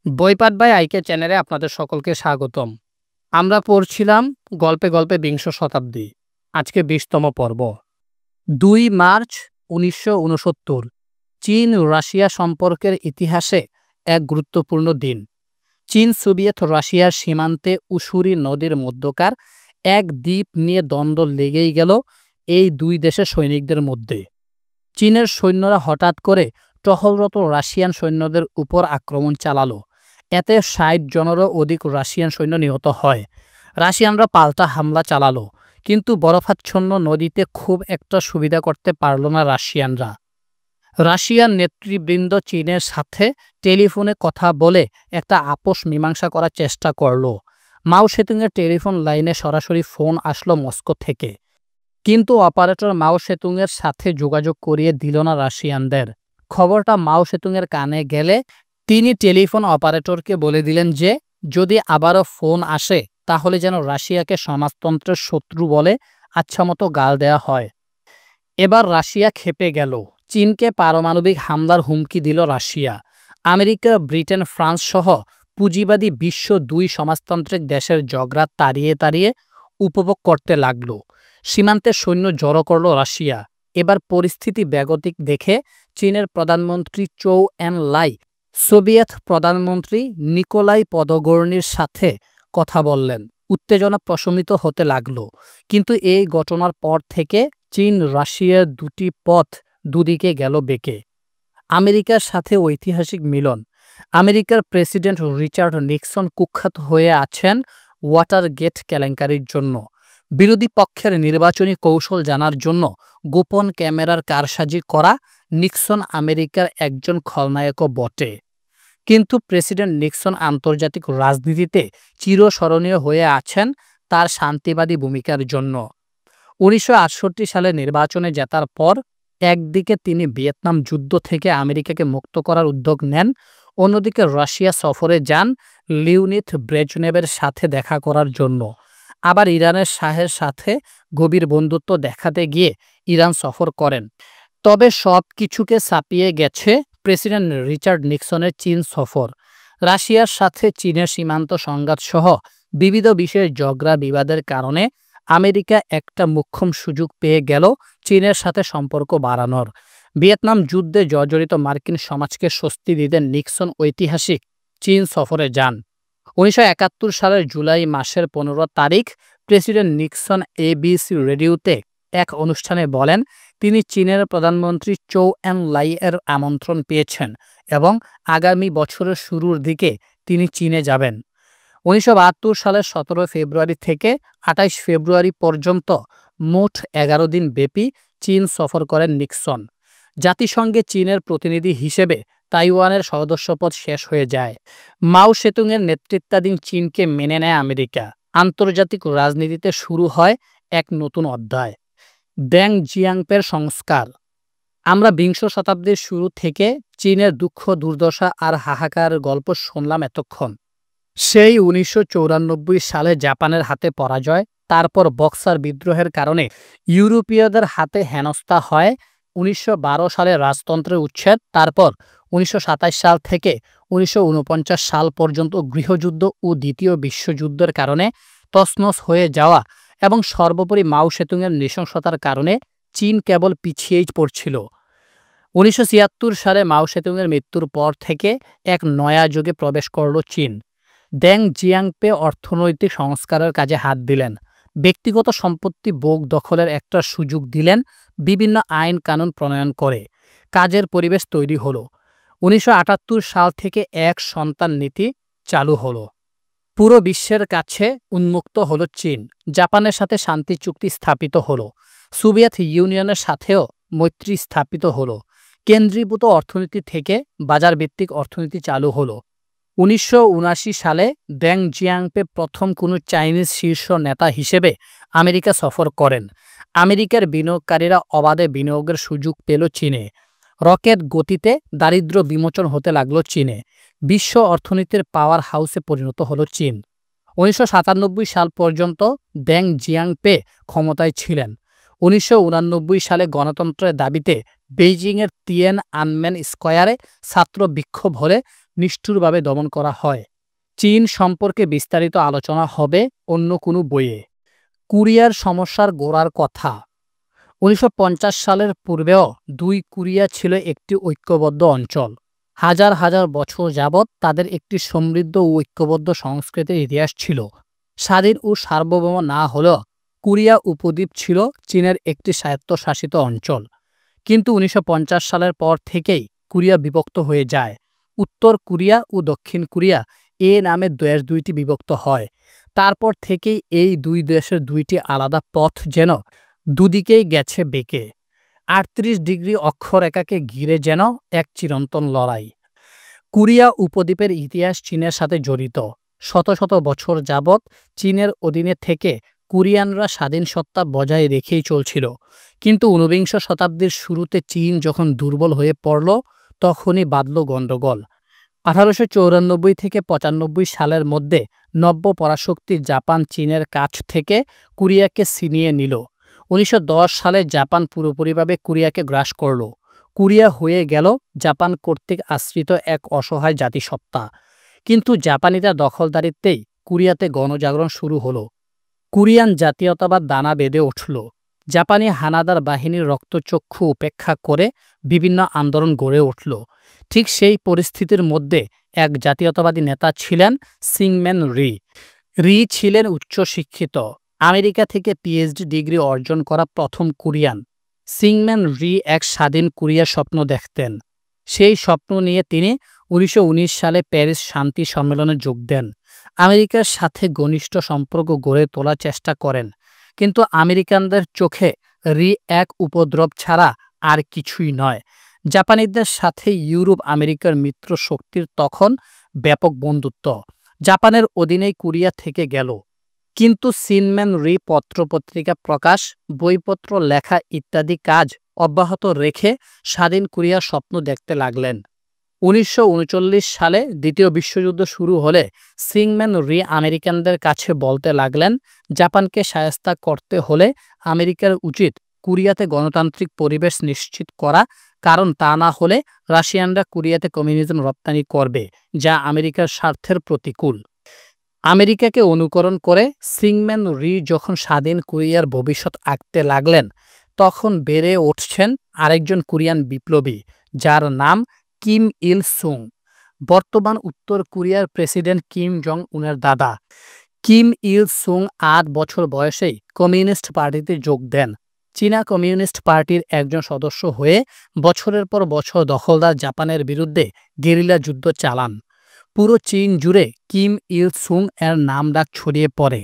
বইপাঠ by আইকে চ্যানেলে আপনাদের সকলকে স্বাগতম। আমরা পড়ছিলাম গল্পে গল্পে বিংশ শতাব্দী। আজকে ২০তম পর্ব। ২ মার্চ ১৯৬৯। চীন রাশিয়া সম্পর্কের ইতিহাসে এক গুরুত্বপূর্ণ দিন। চীন সোভিয়েত রাশিয়ার সীমান্তে উসুরি নদীর মধ্যকার এক দ্বীপ নিয়ে দ্বন্দ্ব লেগেই গেল এই দুই দেশের সৈনিকদের মধ্যে। চীনের সৈন্যরা হঠাৎ করে টহলরত রাশিয়ান সৈন্যদের উপর আক্রমণ চালালো। এতে ৬০ জনেরও অধিক রাশিয়ান সৈন্য নিহত হয়। রাশিয়ানরা পাল্টা হামলা চালালো, কিন্তু বরফাচ্ছন্ন নদীতে খুব একটা সুবিধা করতে পারল না রাশিয়ানরা। রাশিয়ান নেতৃবৃন্দ চীনের সাথে টেলিফোনে কথা বলে একটা আপোষ মীমাংসা করার চেষ্টা করল। মাও সেতুংয়ের টেলিফোন লাইনে সরাসরি ফোন আসলো মস্কো থেকে, কিন্তু অপারেটর মাও সেতুংয়ের সাথে যোগাযোগ করিয়ে দিল না রাশিয়ানদের। খবরটা মাও সেতুংয়ের কানে গেলে তিনি টেলিফোন অপারেটরকে বলে দিলেন যে যদি আবারও ফোন আসে তাহলে যেন রাশিয়াকে সমাজতন্ত্রের শত্রু বলে আচ্ছামতো গাল দেয়া হয়। এবার রাশিয়া ক্ষেপে গেল। চীনকে পারমাণবিক হামলার হুমকি দিল রাশিয়া। আমেরিকা, ব্রিটেন, ফ্রান্স সহ পুঁজিবাদী বিশ্ব ২ সমাজতান্ত্রিক দেশের ঝগড়া তাড়িয়ে তাড়িয়ে উপভোগ করতে লাগল। সীমান্তে সৈন্য জড়ো করল রাশিয়া। এবার পরিস্থিতি বেগতিক দেখে চীনের প্রধানমন্ত্রী চৌ এন লাই সোভিয়েত প্রধানমন্ত্রী নিকোলাই পদগর্নির সাথে কথা বললেন। উত্তেজনা প্রশমিত হতে লাগল। কিন্তু এই ঘটনার পর থেকে চীন রাশিয়ার দুটি পথ দুদিকে গেল বেঁকে। আমেরিকার সাথে ঐতিহাসিক মিলন। আমেরিকার প্রেসিডেন্ট রিচার্ড নিক্সন কুখ্যাত হয়ে আছেন ওয়াটারগেট কেলেঙ্কারির জন্য। বিরোধী পক্ষের নির্বাচনী কৌশল জানার জন্য গোপন ক্যামেরার কারসাজি করা নিক্সন আমেরিকার একজন খলনায়কও বটে। কিন্তু প্রেসিডেন্ট নিক্সন আন্তর্জাতিক রাজনীতিতে চিরস্মরণীয় হয়ে আছেন তার শান্তিবাদী ভূমিকার জন্য। ১৯৬৮ সালে নির্বাচনে জেতার পর একদিকে তিনি ভিয়েতনাম যুদ্ধ থেকে আমেরিকাকে মুক্ত করার উদ্যোগ নেন, অন্যদিকে রাশিয়া সফরে যান লিওনিদ ব্রেজনেভের সাথে দেখা করার জন্য। আবার ইরানের শাহের সাথে গভীর বন্ধুত্ব দেখাতে গিয়ে ইরান সফর করেন। তবে সব কিছুকে ছাপিয়ে গেছে প্রেসিডেন্ট রিচার্ড নিক্সনের চীন সফর। রাশিয়ার সাথে চীনের সীমান্ত সংঘাত সহ বিবিধ বিষয়ে ঝগড়া বিবাদের কারণে আমেরিকা একটা মোক্ষম সুযোগ পেয়ে গেল চীনের সাথে সম্পর্ক বাড়ানোর। ভিয়েতনাম যুদ্ধে জর্জরিত মার্কিন সমাজকে স্বস্তি দিতে নিক্সন ঐতিহাসিক চীন সফরে যান। ১৯৭১ সালের জুলাই মাসের ১৫ তারিখ প্রেসিডেন্ট নিক্সন এবিসি রেডিওতে এক অনুষ্ঠানে বলেন তিনি চীনের প্রধানমন্ত্রী চৌ এন লাই এর আমন্ত্রণ পেয়েছেন এবং আগামী বছরের শুরুর দিকে তিনি চীনে যাবেন। ১৯৭২ সালের ১৭ ফেব্রুয়ারি থেকে ২৮ ফেব্রুয়ারি পর্যন্ত মোট ১১ দিন ব্যাপী চীন সফর করেন নিক্সন। জাতিসংঘে চীনের প্রতিনিধি হিসেবে তাইওয়ানের সদস্যপদ শেষ হয়ে যায়। মাও সেতুংয়ের নেতৃত্বাধীন চীনকে মেনে নেয় আমেরিকা। আন্তর্জাতিক রাজনীতিতে শুরু হয় এক নতুন অধ্যায়। ডেং জিয়াংপের সংস্কার। আমরা বিংশ শতাব্দীর শুরু থেকে চীনের দুঃখ, দুর্দশা আর হাহাকার গল্প শুনলাম এতক্ষণ। সেই ১৯৯৪ সালে জাপানের হাতে পরাজয়, তারপর বক্সার বিদ্রোহের কারণে ইউরোপীয়দের হাতে হেনস্থা হয়, ১৯১২ সালে রাজতন্ত্রের উচ্ছেদ, তারপর ১৯২৭ সাল থেকে ১৯৪৯ সাল পর্যন্ত গৃহযুদ্ধ ও দ্বিতীয় বিশ্বযুদ্ধের কারণে তছনছ হয়ে যাওয়া এবং সর্বোপরি মাও সেতুংয়ের নৃশংসতার কারণে চীন কেবল পিছিয়েই পড়ছিল। ১৯৭৬ সালে মাও সেতুংয়ের মৃত্যুর পর থেকে এক নয়া যুগে প্রবেশ করল চীন। ডেং জিয়াংপে অর্থনৈতিক সংস্কারের কাজে হাত দিলেন, ব্যক্তিগত সম্পত্তি ভোগ দখলের একটা সুযোগ দিলেন, বিভিন্ন আইন কানুন প্রণয়ন করে কাজের পরিবেশ তৈরি হলো। ১৯৭৮ সাল থেকে এক সন্তান নীতি চালু হলো। পুরো বিশ্বের কাছে উন্মুক্ত হলো চীন। জাপানের সাথে শান্তি চুক্তি স্থাপিত হলো। সোভিয়েত ইউনিয়নের সাথেও মৈত্রী স্থাপিত হলো। কেন্দ্রীভূত অর্থনীতি থেকে বাজারভিত্তিক অর্থনীতি চালু হলো। ১৯৭৯ সালে ডেং জিয়াংপে প্রথম কোনো চাইনিজ শীর্ষ নেতা হিসেবে আমেরিকা সফর করেন। আমেরিকার বিনিয়োগকারীরা অবাধে বিনিয়োগের সুযোগ পেল চীনে। রকেট গতিতে দারিদ্র্য বিমোচন হতে লাগলো চীনে। বিশ্ব অর্থনীতির পাওয়ার হাউসে পরিণত হলো চীন। ১৯৯৭ সাল পর্যন্ত ডেং জিয়াংপে ক্ষমতায় ছিলেন। ১৯৮৯ সালে গণতন্ত্রের দাবিতে বেইজিংয়ের তিয়ান আনমেন স্কয়ারে ছাত্র বিক্ষোভ হলে নিষ্ঠুরভাবে দমন করা হয়। চীন সম্পর্কে বিস্তারিত আলোচনা হবে অন্য কোনো বইয়ে। কোরিয়ার সমস্যার গোড়ার কথা। ১৯৫০ সালের পূর্বেও দুই কোরিয়া ছিল একটি ঐক্যবদ্ধ অঞ্চল। হাজার হাজার বছর যাবৎ তাদের একটি সমৃদ্ধ ও ঐক্যবদ্ধ সংস্কৃতির ইতিহাস ছিল। স্বাধীন ও সার্বভৌম না হলেও কোরিয়া উপদ্বীপ ছিল চীনের একটি স্বায়ত্তশাসিত অঞ্চল। কিন্তু ১৯৫০ সালের পর থেকেই কোরিয়া বিভক্ত হয়ে যায়। উত্তর কোরিয়া ও দক্ষিণ কোরিয়া এ নামে দেশ দুইটি বিভক্ত হয়। তারপর থেকেই এই দুই দেশের দুইটি আলাদা পথ যেন দুদিকেই গেছে বেঁকে। ৩৮ ডিগ্রি অক্ষরেখাকে ঘিরে যেন এক চিরন্তন লড়াই। কোরিয়া উপদ্বীপের ইতিহাস চীনের সাথে জড়িত। শত শত বছর যাবৎ চীনের অধীনে থেকে কোরিয়ানরা স্বাধীন সত্তা বজায় রেখেই চলছিল। কিন্তু ঊনবিংশ শতাব্দীর শুরুতে চীন যখন দুর্বল হয়ে পড়ল, তখনই বাধল গণ্ডগোল। ১৮৯৪ থেকে ৯৫ সালের মধ্যে নব্য পরাশক্তি জাপান চীনের কাছ থেকে কোরিয়াকে ছিনিয়ে নিল। ১৯১০ সালে জাপান পুরোপুরিভাবে কোরিয়াকে গ্রাস করল। কোরিয়া হয়ে গেল জাপান কর্তৃক আশ্রিত এক অসহায় জাতিসত্তা। কিন্তু জাপানিরা দখলদারিত্বেই কোরিয়াতে গণজাগরণ শুরু হলো। কোরিয়ান জাতীয়তাবাদ দানা বেঁধে উঠল। জাপানি হানাদার বাহিনীর রক্তচক্ষু উপেক্ষা করে বিভিন্ন আন্দোলন গড়ে উঠল। ঠিক সেই পরিস্থিতির মধ্যে এক জাতীয়তাবাদী নেতা ছিলেন সিংম্যান রি। রি ছিলেন উচ্চশিক্ষিত, আমেরিকা থেকে পিএইচডি ডিগ্রি অর্জন করা প্রথম কোরিয়ান। সিংম্যান রি এক স্বাধীন কোরিয়ার স্বপ্ন দেখতেন। সেই স্বপ্ন নিয়ে তিনি ১৯১৯ সালে প্যারিস শান্তি সম্মেলনে যোগ দেন। আমেরিকার সাথে ঘনিষ্ঠ সম্পর্ক গড়ে তোলার চেষ্টা করেন। কিন্তু আমেরিকানদের চোখে রি এক উপদ্রব ছাড়া আর কিছুই নয়। জাপানিদের সাথে ইউরোপ আমেরিকার মিত্র শক্তির তখন ব্যাপক বন্ধুত্ব। জাপানের অধীনেই কোরিয়া থেকে গেল। কিন্তু সিংম্যান রি পত্রপত্রিকা প্রকাশ, বইপত্র লেখা ইত্যাদি কাজ অব্যাহত রেখে স্বাধীন কোরিয়ার স্বপ্ন দেখতে লাগলেন। ১৯৩৯ সালে দ্বিতীয় বিশ্বযুদ্ধ শুরু হলে সিংম্যান রি আমেরিকানদের কাছে বলতে লাগলেন, জাপানকে শায়েস্তা করতে হলে আমেরিকার উচিত কোরিয়াতে গণতান্ত্রিক পরিবেশ নিশ্চিত করা, কারণ তা না হলে রাশিয়ানরা কোরিয়াতে কমিউনিজম রপ্তানি করবে, যা আমেরিকার স্বার্থের প্রতিকূল। আমেরিকাকে অনুকরণ করে সিংম্যান রি যখন স্বাধীন কোরিয়ার ভবিষ্যৎ আঁকতে লাগলেন, তখন বেড়ে উঠছেন আরেকজন কোরিয়ান বিপ্লবী, যার নাম কিম ইল সুং। বর্তমান উত্তর কোরিয়ার প্রেসিডেন্ট কিম জং উনের দাদা। কিম ইল সুং ৮ বছর বয়সেই কমিউনিস্ট পার্টিতে যোগ দেন। চীনা কমিউনিস্ট পার্টির একজন সদস্য হয়ে বছরের পর বছর দখলদার জাপানের বিরুদ্ধে গেরিলা যুদ্ধ চালান। পুরো চীন জুড়ে কিম ইল সুং এর নাম ডাক ছড়িয়ে পড়ে।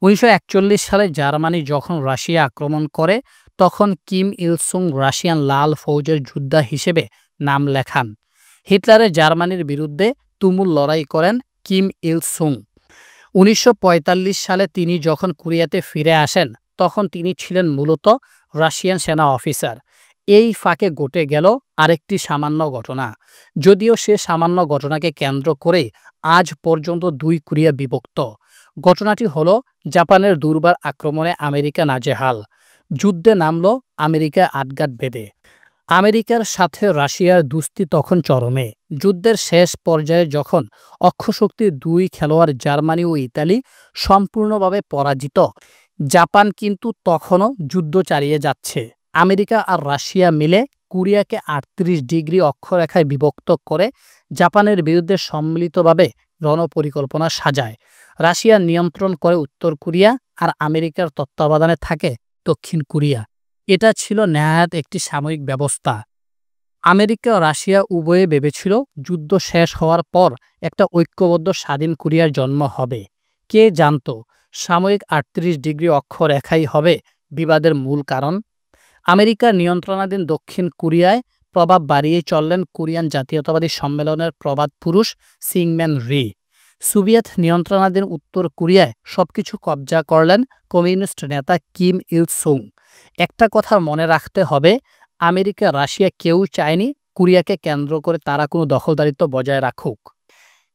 ১৯৪১ সালে জার্মানি যখন রাশিয়া আক্রমণ করে, তখন কিম ইল সুং রাশিয়ান লাল ফৌজের যোদ্ধা হিসেবে নাম লেখান। হিটলারের জার্মানির বিরুদ্ধে তুমুল লড়াই করেন কিম ইল সুং। ১৯৪৫ সালে তিনি যখন কোরিয়াতে ফিরে আসেন, তখন তিনি ছিলেন মূলত রাশিয়ান সেনা অফিসার। এই ফাঁকে ঘটে গেল আরেকটি সামান্য ঘটনা। যদিও সে সামান্য ঘটনাকে কেন্দ্র করে আজ পর্যন্ত দুই কোরিয়া বিভক্ত। ঘটনাটি হলো জাপানের দুর্বার আক্রমণে আমেরিকা নাজেহাল। যুদ্ধে নামল আমেরিকা আটঘাট বেঁধে। আমেরিকার সাথে রাশিয়ার দুস্তি তখন চরমে। যুদ্ধের শেষ পর্যায়ে যখন অক্ষশক্তির দুই খেলোয়াড় জার্মানি ও ইতালি সম্পূর্ণভাবে পরাজিত, জাপান কিন্তু তখনও যুদ্ধ চালিয়ে যাচ্ছে। আমেরিকা আর রাশিয়া মিলে কোরিয়াকে ৩৮ ডিগ্রি অক্ষরেখায় বিভক্ত করে জাপানের বিরুদ্ধে সম্মিলিতভাবে রণপরিকল্পনা সাজায়। রাশিয়া নিয়ন্ত্রণ করে উত্তর কোরিয়া আর আমেরিকার তত্ত্বাবধানে থাকে দক্ষিণ কোরিয়া। এটা ছিল নেহায়েত একটি সাময়িক ব্যবস্থা। আমেরিকা ও রাশিয়া উভয়ে ভেবেছিল যুদ্ধ শেষ হওয়ার পর একটা ঐক্যবদ্ধ স্বাধীন কোরিয়ার জন্ম হবে। কে জানত সাময়িক ৩৮ ডিগ্রি অক্ষরেখাই হবে বিবাদের মূল কারণ। আমেরিকার নিয়ন্ত্রণাধীন দক্ষিণ কোরিয়ায় প্রভাব বাড়িয়ে চললেন কোরিয়ান জাতীয়তাবাদী সম্মেলনের প্রবাদ পুরুষ সিংম্যান রি। সোভিয়েত নিয়ন্ত্রণাধীন উত্তর কোরিয়ায় সবকিছু কবজা করলেন কমিউনিস্ট নেতা কিম ইল সুং। একটা কথা মনে রাখতে হবে, আমেরিকা রাশিয়া কেউ চায়নি কোরিয়াকে কেন্দ্র করে তারা কোনো দখলদারিত্ব বজায় রাখুক।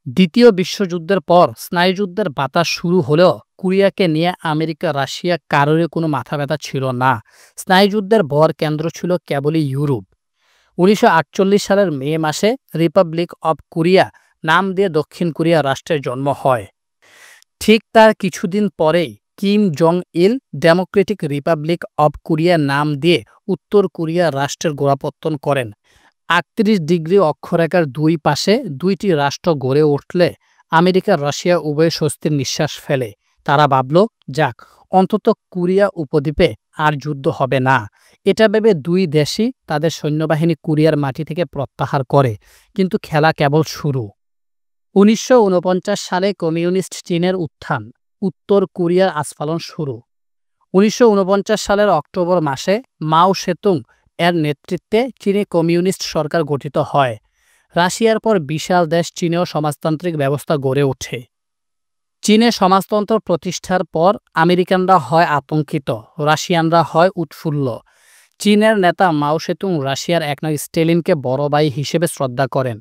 দ্বিতীয় বিশ্বযুদ্ধের পর স্নায়ুযুদ্ধের বাতাস শুরু হলেও কোরিয়াকে নিয়ে আমেরিকা রাশিয়া কারোরই কোনো মাথা ব্যথা ছিল না। স্নায়ুযুদ্ধের ভর কেন্দ্র ছিল কেবলই ইউরোপ। ১৯৪৮ সালের মে মাসে রিপাবলিক অব কোরিয়া নাম দিয়ে দক্ষিণ কোরিয়া রাষ্ট্রের জন্ম হয়। ঠিক তার কিছুদিন পরেই Kim Jong Il Democratic Republic of Korea নাম দিয়ে উত্তর কোরিয়া রাষ্ট্রের গোড়াপত্তন করেন। ৩৮ ডিগ্রি অক্ষরেখার দুই পাশে দুইটি রাষ্ট্র গড়ে উঠলে আমেরিকা রাশিয়া উভয় স্বস্তির নিঃশ্বাস ফেলে। তারা ভাবল, যাক, অন্তত কোরিয়া উপদ্বীপে আর যুদ্ধ হবে না। এটা ভেবে দুই দেশই তাদের সৈন্যবাহিনী কোরিয়ার মাটি থেকে প্রত্যাহার করে। কিন্তু খেলা কেবল শুরু। ১৯৪৯ সালে কমিউনিস্ট চীনের উত্থান, উত্তর কোরিয়ার আস্ফালন শুরু। ১৯৪৯ সালের অক্টোবর মাসে মাও সেতুং এর নেতৃত্বে চীনে কমিউনিস্ট সরকার গঠিত হয়। রাশিয়ার পর বিশাল দেশ চীনেও সমাজতান্ত্রিক ব্যবস্থা গড়ে ওঠে। চীনে সমাজতন্ত্র প্রতিষ্ঠার পর আমেরিকানরা হয় আতঙ্কিত, রাশিয়ানরা হয় উৎফুল্ল। চীনের নেতা মাও সেতুং রাশিয়ার একনায়ক স্টেলিনকে বড় ভাই হিসেবে শ্রদ্ধা করেন।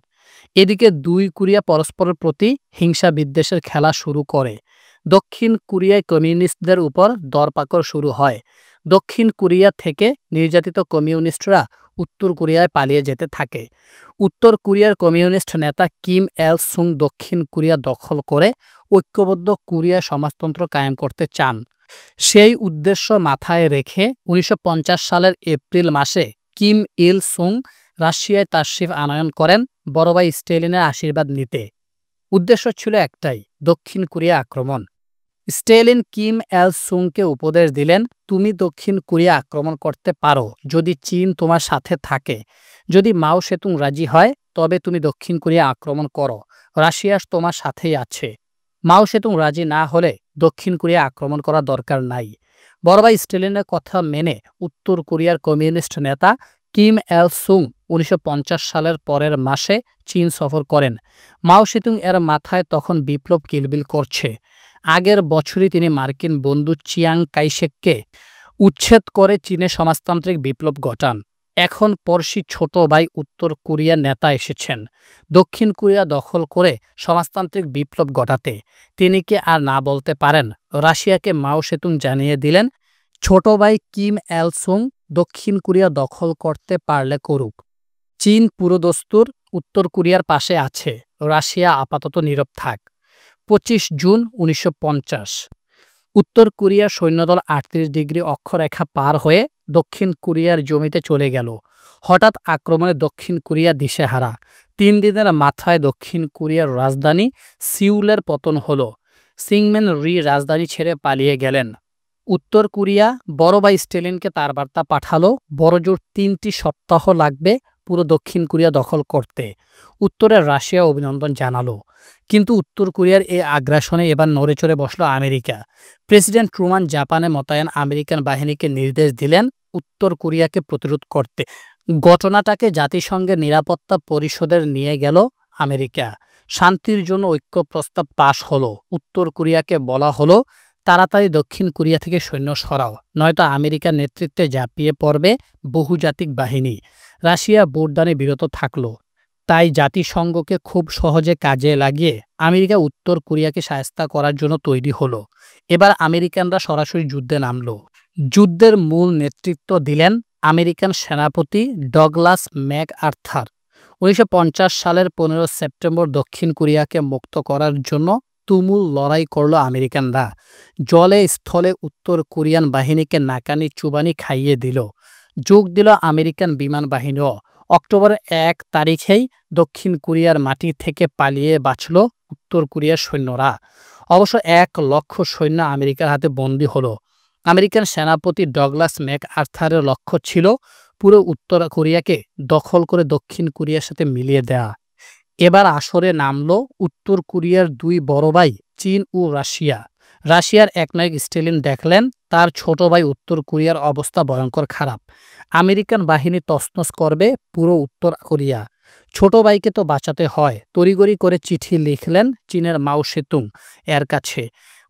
এদিকে দুই কোরিয়া পরস্পরের প্রতি হিংসা বিদ্বেষের খেলা শুরু করে। দক্ষিণ কোরিয়ায় কমিউনিস্টদের উপর দরপাকড় শুরু হয়। দক্ষিণ কোরিয়া থেকে নির্যাতিত কমিউনিস্টরা উত্তর কোরিয়ায় পালিয়ে যেতে থাকে। উত্তর কোরিয়ার কমিউনিস্ট নেতা কিম এল সুং দক্ষিণ কোরিয়া দখল করে ঐক্যবদ্ধ কোরিয়া সমাজতন্ত্র কায়েম করতে চান। সেই উদ্দেশ্য মাথায় রেখে ১৯৫০ সালের এপ্রিল মাসে কিম ইল সুং রাশিয়ায় তাশরিফ আনয়ন করেন বড় ভাই স্টেলিনের আশীর্বাদ নিতে। উদ্দেশ্য ছিল একটাই, দক্ষিণ কোরিয়া আক্রমণ। স্টেলিন কিম এল সুংকে উপদেশ দিলেন, তুমি দক্ষিণ কোরিয়া আক্রমণ করতে পারো যদি চীন তোমার সাথে থাকে। যদি মাও সেতুং রাজি হয় তবে তুমি দক্ষিণ কোরিয়া আক্রমণ করো, রাশিয়া তোমার সাথেই আছে। মাও সেতুং রাজি না হলে দক্ষিণ কোরিয়া আক্রমণ করার দরকার নাই। বড় ভাই স্টেলিনের কথা মেনে উত্তর কোরিয়ার কমিউনিস্ট নেতা কিম এল সুং ১৯৫০ সালের পরের মাসে চীন সফর করেন। মাও সেতুং এর মাথায় তখন বিপ্লব কিলবিল করছে। আগের বছরই তিনি মার্কিন বন্ধু চিয়াং কাইশেককে উচ্ছেদ করে চীনে সমাজতান্ত্রিক বিপ্লব ঘটান। এখন পরশি ছোট ভাই উত্তর কোরিয়ার নেতা এসেছেন দক্ষিণ কোরিয়া দখল করে সমাজতান্ত্রিক বিপ্লব ঘটাতে। তিনি কি আর না বলতে পারেন? রাশিয়াকে মাও সেতুং জানিয়ে দিলেন, ছোট ভাই কিম এল সুং দক্ষিণ কোরিয়া দখল করতে পারলে করুক। চীন পুরোদস্তুর উত্তর কোরিয়ার পাশে আছে, রাশিয়া আপাতত নীরব থাক। ২৫ জুন ১৯৫০ উত্তর কোরিয়ার সৈন্যদল ৩৮ ডিগ্রি অক্ষরেখা পার হয়ে দক্ষিণ কোরিয়ার জমিতে চলে গেল। হঠাৎ আক্রমণে দক্ষিণ কোরিয়া দিশেহারা। ৩ দিনের মাথায় দক্ষিণ কোরিয়ার রাজধানী সিউলের পতন হল। সিংমেন রি রাজধানী ছেড়ে পালিয়ে গেলেন। উত্তর কোরিয়া বড় ভাই স্টেলিনকে তার বার্তা পাঠালো, বড়জোর ৩টি সপ্তাহ লাগবে পুরো দক্ষিণ কোরিয়া দখল করতে। উত্তরের রাশিয়া অভিনন্দন জানালো। কিন্তু উত্তর কোরিয়ার এই আগ্রাসনে এবার নড়েচড়ে বসল আমেরিকা। প্রেসিডেন্ট ট্রুমান জাপানে মোতায়েন আমেরিকান বাহিনীকে নির্দেশ দিলেন উত্তর কোরিয়াকে প্রতিরোধ করতে। ঘটনাটাকে জাতিসংঘের নিরাপত্তা পরিষদের নিয়ে গেল আমেরিকা। শান্তির জন্য ঐক্য প্রস্তাব পাশ হলো। উত্তর কোরিয়াকে বলা হলো, তাড়াতাড়ি দক্ষিণ কোরিয়া থেকে সৈন্য সরাও, নয়তো আমেরিকার নেতৃত্বে ঝাঁপিয়ে পড়বে বহুজাতিক বাহিনী। রাশিয়া ভোটদানে বিরত থাকলো। তাই জাতিসংঘকে খুব সহজে কাজে লাগিয়ে আমেরিকা উত্তর কোরিয়াকে শায়েস্তা করার জন্য তৈরি হলো। এবার আমেরিকানরা সরাসরি যুদ্ধে নামলো। যুদ্ধের মূল নেতৃত্ব দিলেন আমেরিকান সেনাপতি ডগলাস ম্যাকআর্থার। ১৯৫০ সালের ১৫ সেপ্টেম্বর দক্ষিণ কোরিয়াকে মুক্ত করার জন্য তুমুল লড়াই করল আমেরিকানরা। জলে স্থলে উত্তর কোরিয়ান বাহিনীকে নাকানি চুবানি খাইয়ে দিল। যোগ দিল আমেরিকান বিমান বাহিনীও। অক্টোবর ১ তারিখেই দক্ষিণ কোরিয়ার মাটি থেকে পালিয়ে বাঁচল উত্তর কোরিয়ার সৈন্যরা। অবশ্য ১ লক্ষ সৈন্য আমেরিকার হাতে বন্দী হলো। আমেরিকান সেনাপতি ডগলাস ম্যাকআর্থারের লক্ষ্য ছিল পুরো উত্তর কোরিয়াকে দখল করে দক্ষিণ কোরিয়ার সাথে মিলিয়ে দেয়া। এবার আসরে নামল উত্তর কোরিয়ার দুই বড় ভাই চীন ও রাশিয়া। রাশিয়ার একনায়ক স্টেলিন দেখলেন তার ছোট ভাই উত্তর কোরিয়ার অবস্থা ভয়ঙ্কর খারাপ। আমেরিকান বাহিনী তছনছ করবে পুরো উত্তর কোরিয়া। ছোট ভাইকে তো বাঁচাতে হয়। তড়িঘড়ি করে চিঠি লিখলেন চীনের মাও সেতুং এর কাছে।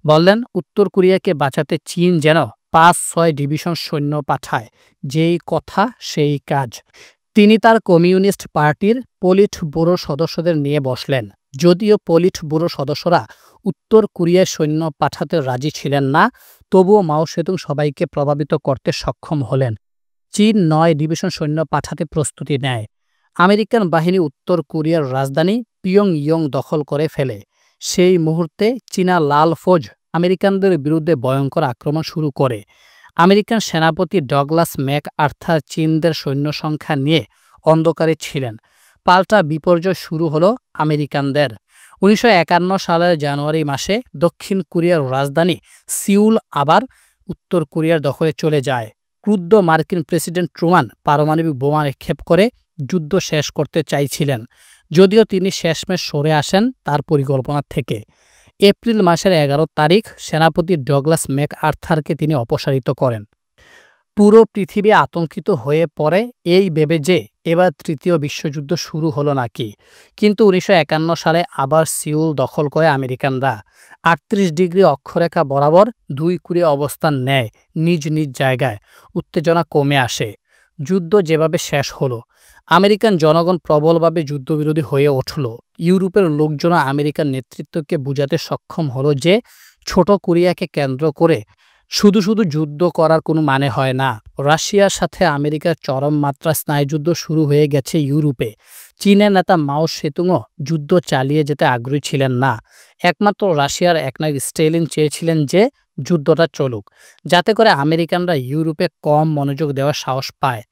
বললেন, উত্তর কোরিয়াকে বাঁচাতে চীন যেন ৫-৬ ডিভিশন সৈন্য পাঠায়। যেই কথা সেই কাজ। তিনি তার কমিউনিস্ট পার্টির পলিট ব্যুরো সদস্যদের নিয়ে বসলেন। যদিও পলিট ব্যুরো সদস্যরা উত্তর কোরিয়ায় সৈন্য পাঠাতে রাজি ছিলেন না, তবুও মাও সেতুং সবাইকে প্রভাবিত করতে সক্ষম হলেন। চীন ৯ ডিভিশন সৈন্য পাঠাতে প্রস্তুতি নেয়। আমেরিকান বাহিনী উত্তর কোরিয়ার রাজধানী পিয়ংইয়ং দখল করে ফেলে। সেই মুহূর্তে চীনা লাল ফৌজ আমেরিকানদের বিরুদ্ধে ভয়ঙ্কর আক্রমণ শুরু করে। আমেরিকান সেনাপতি ডগলাস ম্যাক আর্থার চীনদের সৈন্য সংখ্যা নিয়ে অন্ধকারে ছিলেন। পাল্টা বিপর্যয় শুরু হলো আমেরিকানদের। 1951 সালের জানুয়ারি মাসে দক্ষিণ কোরিয়ার রাজধানী সিউল আবার উত্তর কোরিয়ার দখলে চলে যায়। ক্রুদ্ধ মার্কিন প্রেসিডেন্ট ট্রুমান পারমাণবিক বোমা নিক্ষেপ করে যুদ্ধ শেষ করতে চাইছিলেন, যদিও তিনি শেষমেশ সরে আসেন তার পরিকল্পনা থেকে। এপ্রিল মাসের 11 তারিখ সেনাপতি ডগলাস ম্যাক আর্থারকে তিনি অপসারিত করেন। পুরো পৃথিবী আতঙ্কিত হয়ে পড়ে এই ভেবে যে এবার তৃতীয় বিশ্বযুদ্ধ শুরু হলো নাকি। কিন্তু 1951 সালে আবার সিউল দখল করে আমেরিকানরা। 38 ডিগ্রি অক্ষরেখা বরাবর দুই কোরিয়া অবস্থান নেয় নিজ নিজ জায়গায়। উত্তেজনা কমে আসে। যুদ্ধ যেভাবে শেষ হলো, আমেরিকান জনগণ প্রবলভাবে যুদ্ধবিরোধী হয়ে উঠল। ইউরোপের লোকজন আমেরিকার নেতৃত্বকে বোঝাতে সক্ষম হলো যে ছোট কোরিয়াকে কেন্দ্র করে শুধু শুধু যুদ্ধ করার কোনো মানে হয় না। রাশিয়ার সাথে আমেরিকার চরম মাত্রা স্নায়ুযুদ্ধ শুরু হয়ে গেছে ইউরোপে। চীনের নেতা মাও সেতুংও যুদ্ধ চালিয়ে যেতে আগ্রহী ছিলেন না। একমাত্র রাশিয়ার একনায়ক স্টেলিন চেয়েছিলেন যে যুদ্ধটা চলুক, যাতে করে আমেরিকানরা ইউরোপে কম মনোযোগ দেওয়ার সাহস পায়।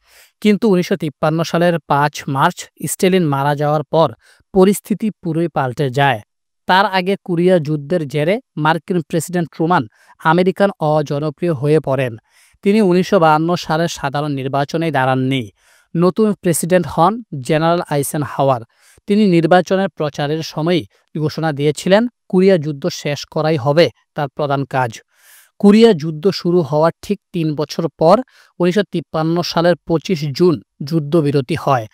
কিন্তু 1953 সালের 5 মার্চ স্টেলিন মারা যাওয়ার পর পরিস্থিতি পুরোই পাল্টে যায়। তার আগে কোরিয়া যুদ্ধের জেরে মার্কিন প্রেসিডেন্ট ট্রুমান আমেরিকান অজনপ্রিয় হয়ে পড়েন। তিনি 1952 সালের সাধারণ নির্বাচনে দাঁড়াননি। নতুন প্রেসিডেন্ট হন জেনারেল আইসেনহাওয়ার। তিনি নির্বাচনের প্রচারের সময়ই ঘোষণা দিয়েছিলেন কোরিয়া যুদ্ধ শেষ করাই হবে তার প্রধান কাজ। কোরিয়া যুদ্ধ শুরু হওয়ার ঠিক 3 বছর পর 1953 সালের 25 জুন যুদ্ধবিরতি হয়।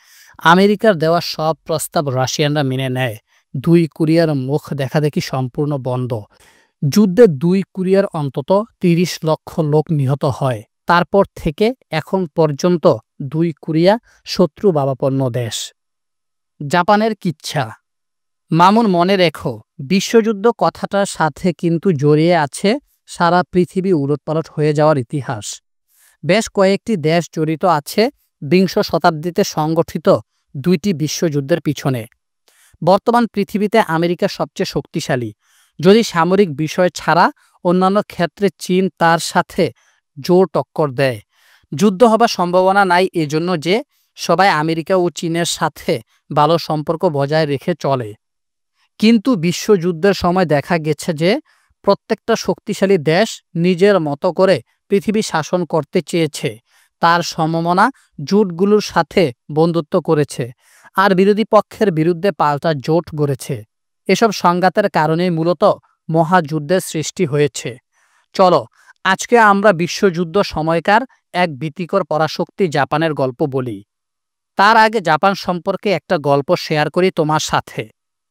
আমেরিকার দেওয়া সব প্রস্তাব রাশিয়ানরা মেনে নেয়। দুই কোরিয়ার মুখ দেখাদেখি সম্পূর্ণ বন্ধ। যুদ্ধে দুই কোরিয়ার অন্তত 30 লক্ষ লোক নিহত হয়। তারপর থেকে এখন পর্যন্ত দুই কোরিয়া শত্রুভাবাপন্ন দেশ। জাপানের কিচ্ছা। মামুন, মনে রেখো, বিশ্বযুদ্ধ কথাটার সাথে কিন্তু জড়িয়ে আছে সারা পৃথিবী উলটপালট হয়ে যাওয়ার ইতিহাস। বেশ কয়েকটি দেশ জড়িত আছে বিংশ শতাব্দীতে সংগঠিত দুইটি বিশ্বযুদ্ধের পিছনে। বর্তমান পৃথিবীতে আমেরিকা সবচেয়ে শক্তিশালী। যদি সামরিক বিষয় ছাড়া অন্যান্য ক্ষেত্রে চীন তার সাথে জোর টক্কর দেয়। যুদ্ধ হবার সম্ভাবনা নাই এজন্য যে সবাই আমেরিকা ও চীনের সাথে ভালো সম্পর্ক বজায় রেখে চলে। কিন্তু বিশ্বযুদ্ধের সময় দেখা গেছে যে প্রত্যেকটা শক্তিশালী দেশ নিজের মতো করে পৃথিবী শাসন করতে চেয়েছে। তার সমমনা জোটগুলোর সাথে বন্ধুত্ব করেছে আর বিরোধী পক্ষের বিরুদ্ধে পাল্টা জোট গড়েছে। এসব সংঘাতের কারণেই মূলত মহাযুদ্ধের সৃষ্টি হয়েছে। চলো আজকে আমরা বিশ্বযুদ্ধ সময়কার এক ভীতিকর পরাশক্তি জাপানের গল্প বলি। তার আগে জাপান সম্পর্কে একটা গল্প শেয়ার করি তোমার সাথে।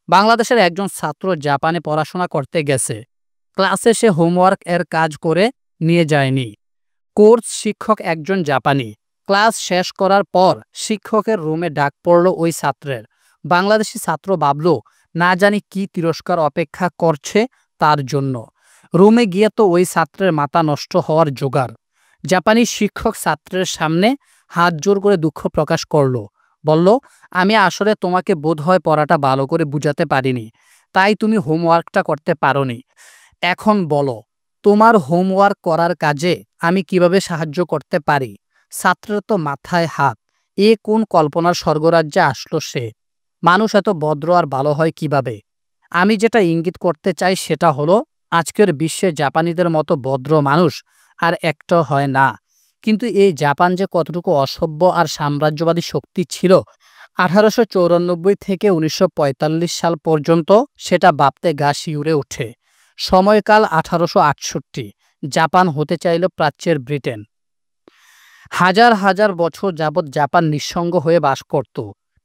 বাংলাদেশের একজন ছাত্র জাপানে পড়াশোনা করতে গেছে। ক্লাসে সে হোমওয়ার্ক এর কাজ করে নিয়ে যায়নি। কোর্স শিক্ষক একজন জাপানি। ক্লাস শেষ করার পর শিক্ষকের রুমে ডাক পড়ল ওই ছাত্রের। বাংলাদেশি ছাত্র ভাবল না জানি কি তিরস্কার অপেক্ষা করছে তার জন্য। রুমে গিয়ে তো ওই ছাত্রের মাথা নষ্ট হওয়ার জোগাড়। জাপানি শিক্ষক ছাত্রের সামনে হাত জোর করে দুঃখ প্রকাশ করল। বলল, আমি আসলে তোমাকে বোধহয় পড়াটা ভালো করে বুঝাতে পারিনি, তাই তুমি হোমওয়ার্কটা করতে পারোনি। এখন বলো, তোমার হোমওয়ার্ক করার কাজে আমি কিভাবে সাহায্য করতে পারি? ছাত্রের তো মাথায় হাত। এ কোন কল্পনার স্বর্গরাজ্যে আসলো সে? মানুষ এত ভদ্র আর ভালো হয় কিভাবে? আমি যেটা ইঙ্গিত করতে চাই সেটা হলো আজকের বিশ্বে জাপানিদের মতো ভদ্র মানুষ আর একটা হয় না। কিন্তু এই জাপান যে কতটুকু অসভ্য আর সাম্রাজ্যবাদী শক্তি ছিল 1894 থেকে 1945 সাল পর্যন্ত, সেটা ভাবতে গা শিউরে ওঠে। সময়কাল 1868। জাপান হতে চাইল প্রাচ্যের ব্রিটেন। হাজার হাজার বছর যাবৎ জাপান নিঃসঙ্গ হয়ে বাস করত।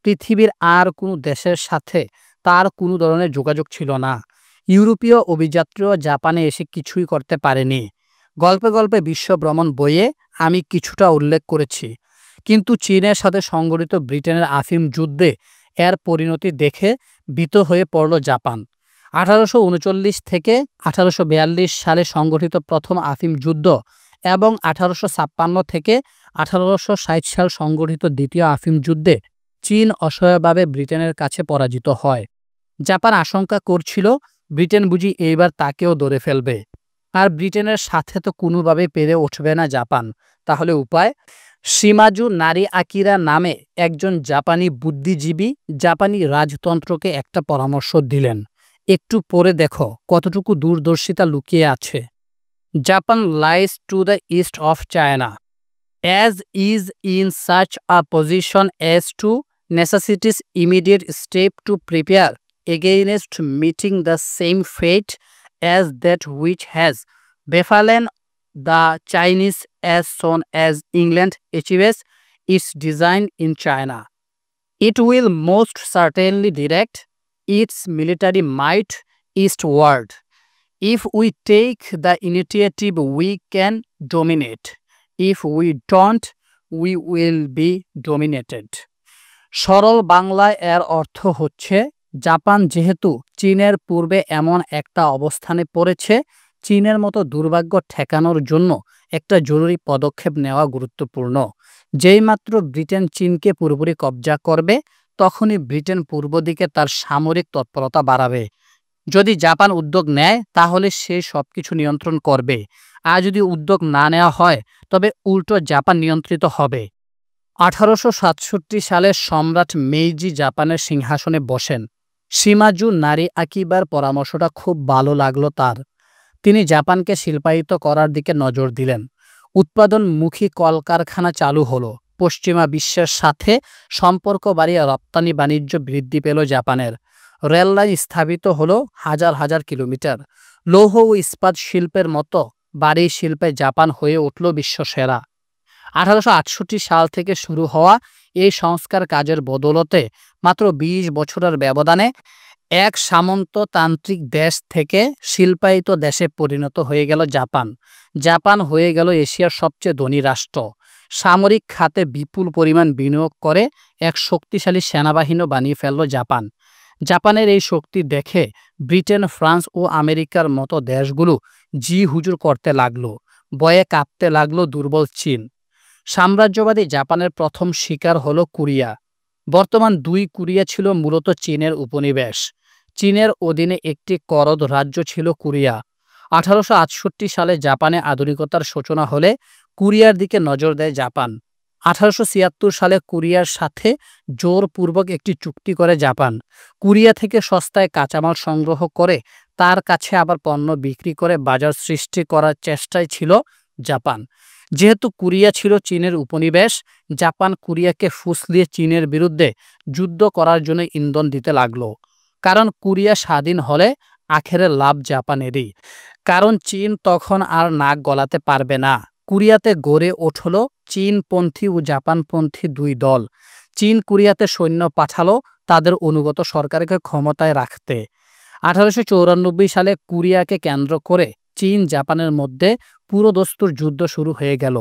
পৃথিবীর আর কোনো দেশের সাথে তার কোনো ধরনের যোগাযোগ ছিল না। ইউরোপীয় অভিযাত্রীও জাপানে এসে কিছুই করতে পারেনি। গল্পে গল্পে বিশ্ব ভ্রমণ বইয়ে আমি কিছুটা উল্লেখ করেছি। কিন্তু চীনের সাথে সংগঠিত ব্রিটেনের আফিম যুদ্ধে এর পরিণতি দেখে ভীত হয়ে পড়ল জাপান। 1839 থেকে 1842 সালে সংগঠিত প্রথম আফিম যুদ্ধ এবং 1856 থেকে 1860 সাল সংগঠিত দ্বিতীয় আফিম যুদ্ধে চীন অসহায়ভাবে ব্রিটেনের কাছে পরাজিত হয়। জাপান আশঙ্কা করছিল ব্রিটেন বুঝি এইবার তাকেও ধরে ফেলবে, আর ব্রিটেনের সাথে তো কোনোভাবে পেরে উঠবে না জাপান। তাহলে উপায়? শিমাজু নারি আকিরা নামে একজন জাপানি বুদ্ধিজীবী জাপানি রাজতন্ত্রকে একটা পরামর্শ দিলেন। একটু পড়ে দেখো কতটুকু দূরদর্শিতা লুকিয়ে আছে। Japan lines to the east of China, as is in such a position as to necessitate immediate step to prepare against meeting the same fate as that which has befallen the Chinese as soon as England achieves its design in China. It will most certainly direct its military might eastward. If we take the initiative, we can dominate. If we don't, we will be dominated. সরল বাংলায় এর অর্থ হচ্ছে, Japan যেহেতু চীনের পূর্বে এমন একটা অবস্থানে পড়েছে, চীনের মতো দুর্ভাগ্য ঠেকানোর জন্য একটা জরুরি পদক্ষেপ নেওয়া গুরুত্বপূর্ণ। যেইমাত্র ব্রিটেন চীনকে পুরোপুরি কবজা করবে, তখনই ব্রিটেন পূর্ব দিকে তার সামরিক তৎপরতা বাড়াবে। যদি জাপান উদ্যোগ নেয় তাহলে সে সবকিছু নিয়ন্ত্রণ করবে, আর যদি উদ্যোগ না নেওয়া হয় তবে উল্টো জাপান নিয়ন্ত্রিত হবে। 1867 সালে সম্রাট মেইজি জাপানের সিংহাসনে বসেন। শিমাজু নারি আকিবার পরামর্শটা খুব ভালো লাগলো তার। তিনি জাপানকে শিল্পায়িত করার দিকে নজর দিলেন। উৎপাদনমুখী কলকারখানা চালু হলো, পশ্চিমা বিশ্বের সাথে সম্পর্ক বাড়িয়ে রপ্তানি বাণিজ্য বৃদ্ধি পেল জাপানের। রেললাইন স্থাপিত হলো হাজার হাজার কিলোমিটার। লৌহ ও ইস্পাত শিল্পের মতো বাড়ি শিল্পে জাপান হয়ে উঠল বিশ্বসেরা। 1868 সাল থেকে শুরু হওয়া এই সংস্কার কাজের বদৌলতে মাত্র 20 বছরের ব্যবধানে এক সামন্ততান্ত্রিক দেশ থেকে শিল্পায়িত দেশে পরিণত হয়ে গেল জাপান। জাপান হয়ে গেল এশিয়ার সবচেয়ে ধনী রাষ্ট্র। সামরিক খাতে বিপুল পরিমাণ বিনিয়োগ করে এক শক্তিশালী সেনাবাহিনী বানিয়ে ফেলল জাপান। জাপানের এই শক্তি দেখে ব্রিটেন, ফ্রান্স ও আমেরিকার মতো দেশগুলো জি হুজুর করতে লাগলো। ভয়ে কাঁপতে লাগলো দুর্বল চীন। সাম্রাজ্যবাদী জাপানের প্রথম শিকার হলো কোরিয়া। বর্তমান 2 কোরিয়া ছিল মূলত চীনের উপনিবেশ। চীনের অধীনে একটি করদ রাজ্য ছিল কোরিয়া। 1868 সালে জাপানে আধুনিকতার সূচনা হলে কোরিয়ার দিকে নজর দেয় জাপান। 1876 সালে কোরিয়ার সাথে জোরপূর্বক একটি চুক্তি করে জাপান। কোরিয়া থেকে সস্তায় কাঁচামাল সংগ্রহ করে তার কাছে আবার পণ্য বিক্রি করে বাজার সৃষ্টি করার চেষ্টায় ছিল জাপান। যেহেতু কোরিয়া ছিল চীনের উপনিবেশ, জাপান কোরিয়াকে ফুসলিয়ে চীনের বিরুদ্ধে যুদ্ধ করার জন্য ইন্ধন দিতে লাগলো। কারণ কোরিয়া স্বাধীন হলে আখেরে লাভ জাপানেরই। কারণ চীন তখন আর নাক গলাতে পারবে না। কোরিয়াতে গড়ে উঠল চীনপন্থী ও জাপানপন্থী 2 দল। চীন কোরিয়াতে সৈন্য পাঠালো তাদের অনুগত সরকারকে ক্ষমতায় রাখতে। 1894 সালে কোরিয়াকে কেন্দ্র করে চীন জাপানের মধ্যে পুরোদস্তুর যুদ্ধ শুরু হয়ে গেল।